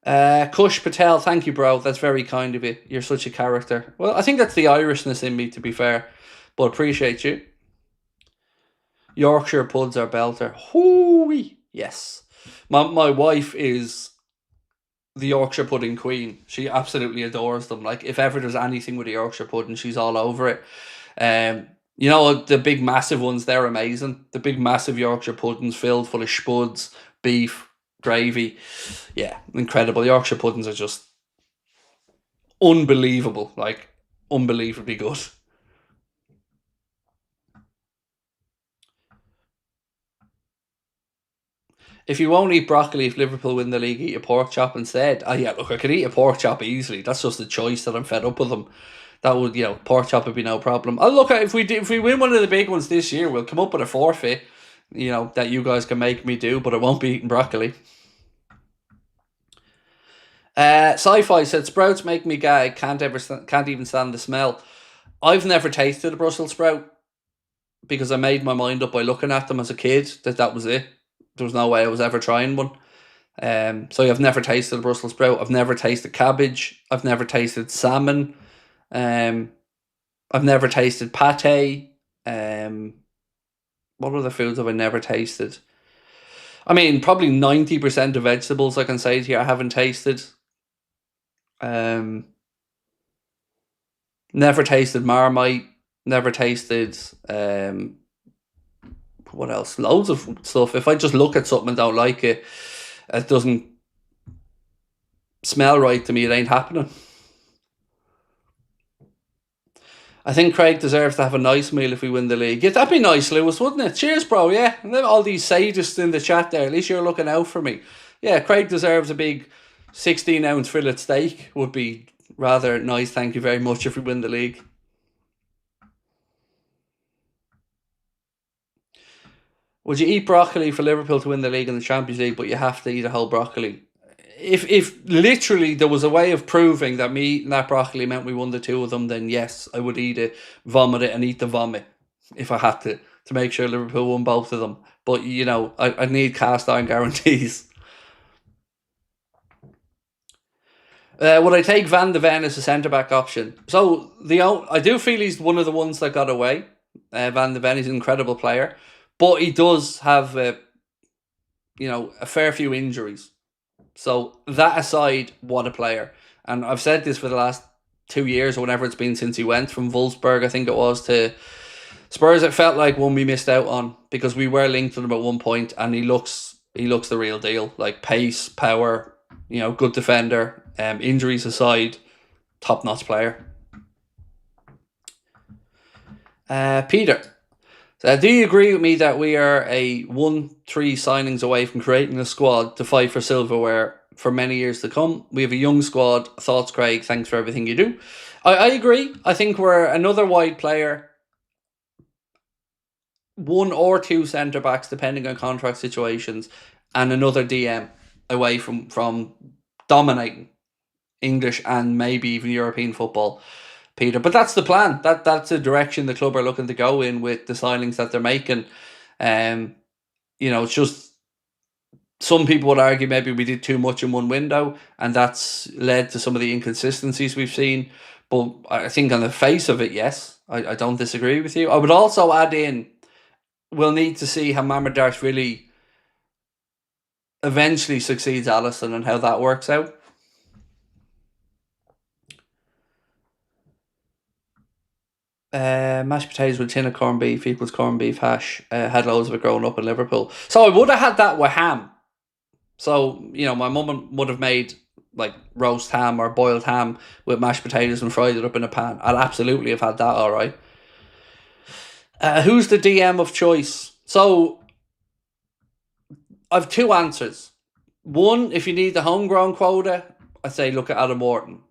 Kush Patel, thank you, bro. That's very kind of you. You're such a character. Well, I think that's the Irishness in me, to be fair. But appreciate you. Yorkshire puds are belter. Hooey. Yes. My wife is the Yorkshire pudding queen. She absolutely adores them. Like, if ever there's anything with a Yorkshire pudding, she's all over it. You know, the big massive ones, they're amazing. The big massive Yorkshire puddings filled full of spuds, beef, gravy. Yeah, incredible. Yorkshire puddings are just unbelievable. Like, unbelievably good. If you won't eat broccoli if Liverpool win the league, eat a pork chop instead. Oh yeah, look, I could eat a pork chop easily. That's just a choice that I'm fed up with them. That would, pork chop would be no problem. Oh look, if we win one of the big ones this year, we'll come up with a forfeit, that you guys can make me do, but it won't be eating broccoli. Sci-fi said sprouts make me gag. Can't even stand the smell. I've never tasted a Brussels sprout because I made my mind up by looking at them as a kid that was it. There was no way I was ever trying one. So I've never tasted a Brussels sprout. I've never tasted cabbage. I've never tasted salmon. I've never tasted pate. What other foods have I never tasted? I mean, probably 90% of vegetables I can say to you I haven't tasted. Never tasted Marmite. Never tasted. What else? Loads of stuff. If I just look at something and don't like it, it doesn't smell right to me, it ain't happening. I think Craig deserves to have a nice meal if we win the league. Yeah, that'd be nice, Lewis, wouldn't it? Cheers, bro, yeah. And then all these sadists in the chat there, at least you're looking out for me. Yeah, Craig deserves a big 16-ounce fillet steak. Would be rather nice, thank you very much, if we win the league. Would you eat broccoli for Liverpool to win the league and the Champions League, but you have to eat a whole broccoli? If literally there was a way of proving that me eating that broccoli meant we won the two of them, then yes, I would eat it, vomit it, and eat the vomit if I had to make sure Liverpool won both of them. But, I need cast iron guarantees. Would I take Van de Ven as a centre-back option? So, I do feel he's one of the ones that got away. Van de Ven is an incredible player. But he does have, a fair few injuries. So that aside, what a player. And I've said this for the last 2 years or whatever it's been since he went from Wolfsburg, I think it was, to Spurs. It felt like one we missed out on because we were linked to him at one point, and he looks the real deal. Like pace, power, good defender. Injuries aside, top-notch player. Peter. Do you agree with me that we are 1-3 signings away from creating a squad to fight for silverware for many years to come? We have a young squad. Thoughts, Craig? Thanks for everything you do. I agree. I think we're another wide player, 1 or 2 centre-backs, depending on contract situations, and another DM away from dominating English and maybe even European football, Peter. But that's the plan. That's the direction the club are looking to go in with the signings that they're making. It's just some people would argue maybe we did too much in one window, and that's led to some of the inconsistencies we've seen. But I think on the face of it, yes, I don't disagree with you. I would also add in, we'll need to see how Mamardashvili really eventually succeeds Alisson and how that works out. Mashed potatoes with a tin of corned beef equals corned beef hash. Had loads of it growing up in Liverpool. So I would have had that with ham. So, my mum would have made like roast ham or boiled ham with mashed potatoes and fried it up in a pan. I'd absolutely have had that, all right. Who's the DM of choice? So I've 2 answers. One, if you need the homegrown quota, I'd say look at Adam Wharton.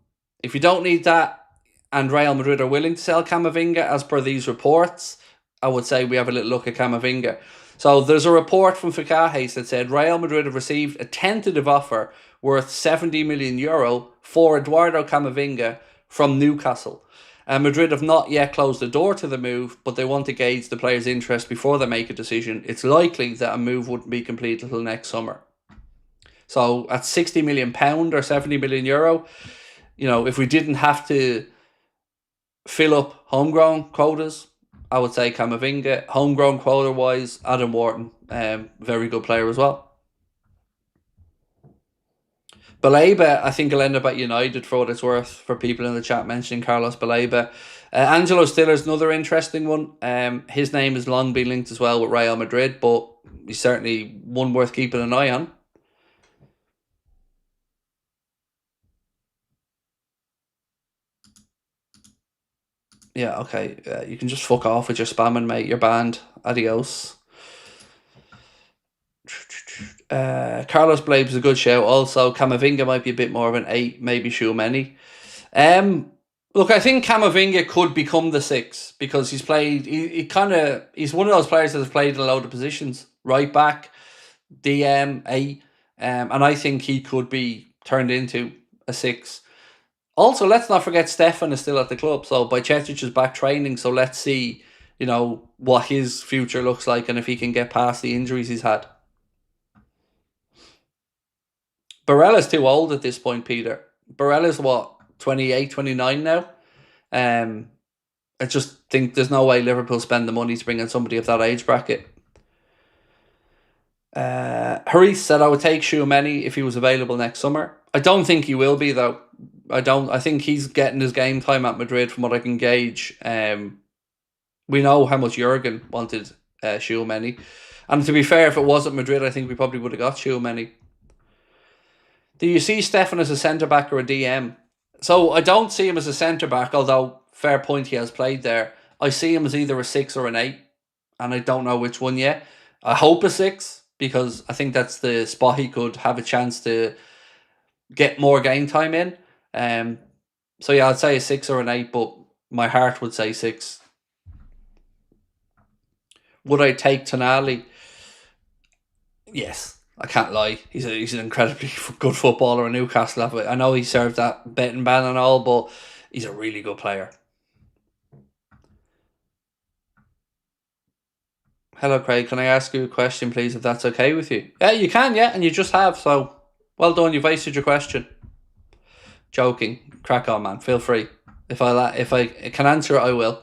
If you don't need that, and Real Madrid are willing to sell Camavinga as per these reports, I would say we have a little look at Camavinga. So there's a report from FICAJES that said Real Madrid have received a tentative offer worth €70 million for Eduardo Camavinga from Newcastle. Madrid have not yet closed the door to the move, but they want to gauge the player's interest before they make a decision. It's likely that a move wouldn't be complete until next summer. So at £60 million or €70 million, if we didn't have to fill up homegrown quotas, I would say Camavinga. Homegrown quota wise, Adam Wharton, very good player as well. Baleba, I think he'll end up at United for what it's worth, for people in the chat mentioning Carlos Baleba. Angelo Stiller's another interesting one. His name has long been linked as well with Real Madrid, but he's certainly one worth keeping an eye on. Yeah, okay. You can just fuck off with your spamming, mate. You're banned. Adios. Carlos Blabe's a good shout. Also, Camavinga might be a bit more of an 8, maybe Tchouaméni. Look, I think Camavinga could become the 6 because he's played. He's one of those players that has played in a load of positions, right back, DM, 8, and I think he could be turned into a 6. Also, let's not forget Stefan is still at the club, so Bajcetic is back training. So let's see, what his future looks like and if he can get past the injuries he's had. Barella's too old at this point, Peter. Barella's what, 28, 29 now? I just think there's no way Liverpool spend the money to bring in somebody of that age bracket. Haris said I would take Tchouaméni if he was available next summer. I don't think he will be, though. I think he's getting his game time at Madrid from what I can gauge. We know how much Jurgen wanted Tchouaméni. And to be fair, if it wasn't Madrid, I think we probably would have got Tchouaméni. Do you see Stefan as a centre-back or a DM? So I don't see him as a centre-back, although fair point, he has played there. I see him as either a 6 or an 8, and I don't know which one yet. I hope a 6, because I think that's the spot he could have a chance to get more game time in. So yeah, I'd say a 6 or an 8, but my heart would say 6. Would I take Tonali? Yes. I can't lie. He's an incredibly good footballer in Newcastle. I know he served that betting ban and all, but he's a really good player. Hello, Craig. Can I ask you a question, please, if that's okay with you? Yeah, you can, yeah, and you just have, so well done. You've wasted your question. Joking. Crack on, man. Feel free. If I can answer it, I will.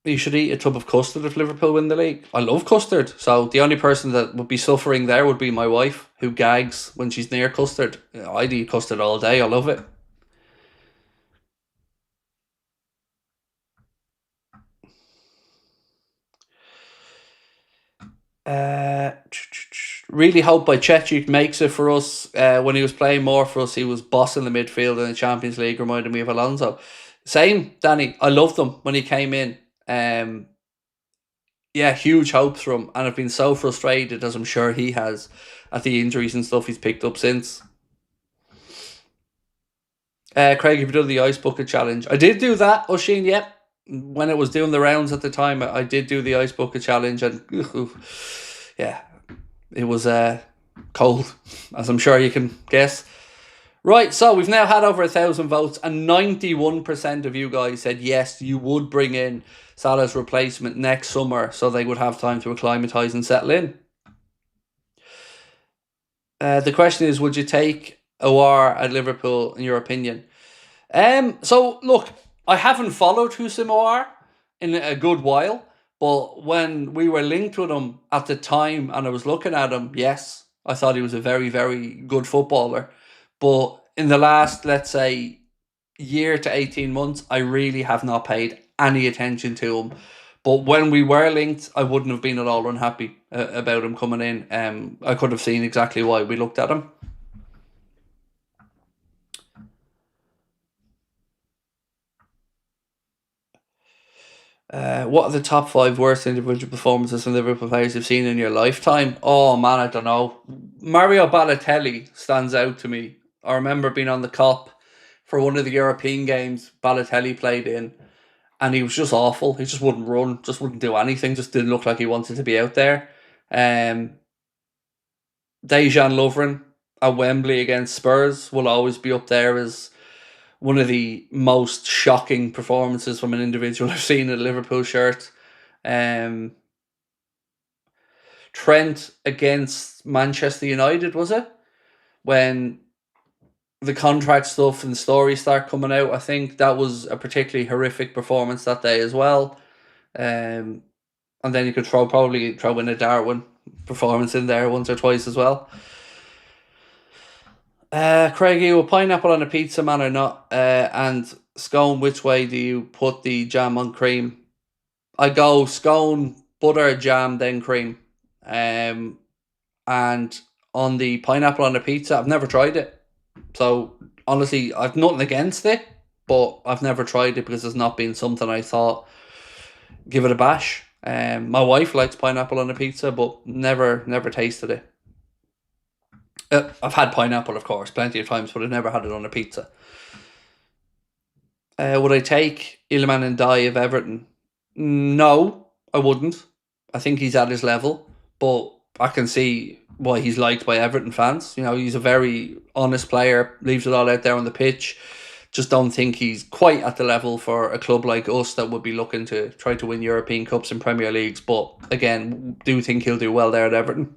You should eat a tub of custard if Liverpool win the league. I love custard. So the only person that would be suffering there would be my wife, who gags when she's near custard. I'd eat custard all day. I love it. Really hope Bajcetic makes it for us. When he was playing more for us, he was bossing the midfield in the Champions League, reminding me of Alonso. Same, Danny. I loved him when he came in. Yeah, huge hopes for him, and I've been so frustrated, as I'm sure he has, at the injuries and stuff he's picked up since. Craig, have you done the ice bucket challenge? I did do that, Oisin, yep. When it was doing the rounds at the time, I did do the ice bucket challenge, and yeah, it was cold, as I'm sure you can guess. Right, so we've now had over 1,000 votes, and 91% of you guys said yes, you would bring in Salah's replacement next summer so they would have time to acclimatise and settle in. The question is, would you take Aouar at Liverpool, in your opinion? So, look, I haven't followed Houssem Aouar in a good while, but when we were linked with him at the time and I was looking at him, yes, I thought he was a very, very good footballer. But in the last, let's say, year to 18 months, I really have not paid any attention to him. But when we were linked, I wouldn't have been at all unhappy about him coming in. I could have seen exactly why we looked at him. What are the top 5 worst individual performances from Liverpool players you've seen in your lifetime? Oh man, I don't know. Mario Balotelli stands out to me I remember being on the cop for one of the European games Balotelli played in, and he was just awful. He just wouldn't run, just wouldn't do anything, just didn't look like he wanted to be out there. Dejan Lovren at Wembley against Spurs will always be up there as one of the most shocking performances from an individual I've seen in a Liverpool shirt. Trent against Manchester United, was it? When the contract stuff and stories start coming out, I think that was a particularly horrific performance that day as well. And then you could probably throw in a Darwin performance in there once or twice as well. Craig, are you a pineapple on a pizza man or not? And scone, which way do you put the jam on cream? I go scone, butter, jam, then cream. And on the pineapple on a pizza, I've never tried it. So honestly, I've nothing against it, but I've never tried it because it's not been something I thought give it a bash. My wife likes pineapple on a pizza, but never tasted it. I've had pineapple, of course, plenty of times, but I've never had it on a pizza. Would I take Iliman Ndiaye of Everton? No, I wouldn't. I think he's at his level, but I can see why he's liked by Everton fans. You know, he's a very honest player, leaves it all out there on the pitch. Just don't think he's quite at the level for a club like us that would be looking to try to win European Cups and Premier Leagues. But again, do think he'll do well there at Everton.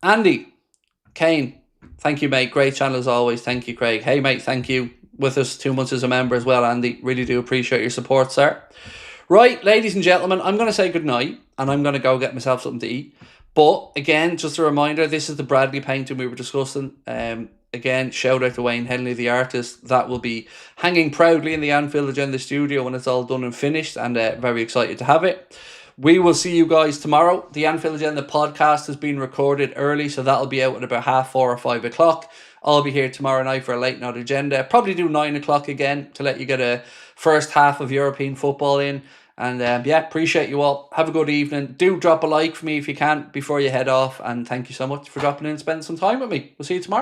Andy Kane, thank you, mate. Great channel as always. Thank you, Craig. Hey, mate, thank you. With us 2 months as a member as well, Andy. Really do appreciate your support, sir. Right, ladies and gentlemen, I'm going to say goodnight and I'm going to go get myself something to eat. But again, just a reminder, this is the Bradley painting we were discussing. Again, shout out to Wayne Henley, the artist. That will be hanging proudly in the Anfield Agenda studio when it's all done and finished, and very excited to have it. We will see you guys tomorrow. The Anfield Agenda podcast has been recorded early, so that'll be out at about 4:30 or 5 o'clock. I'll be here tomorrow night for a late night agenda. Probably do 9 o'clock again to let you get a first half of European football in. And yeah, appreciate you all. Have a good evening. Do drop a like for me if you can before you head off. And thank you so much for dropping in and spending some time with me. We'll see you tomorrow.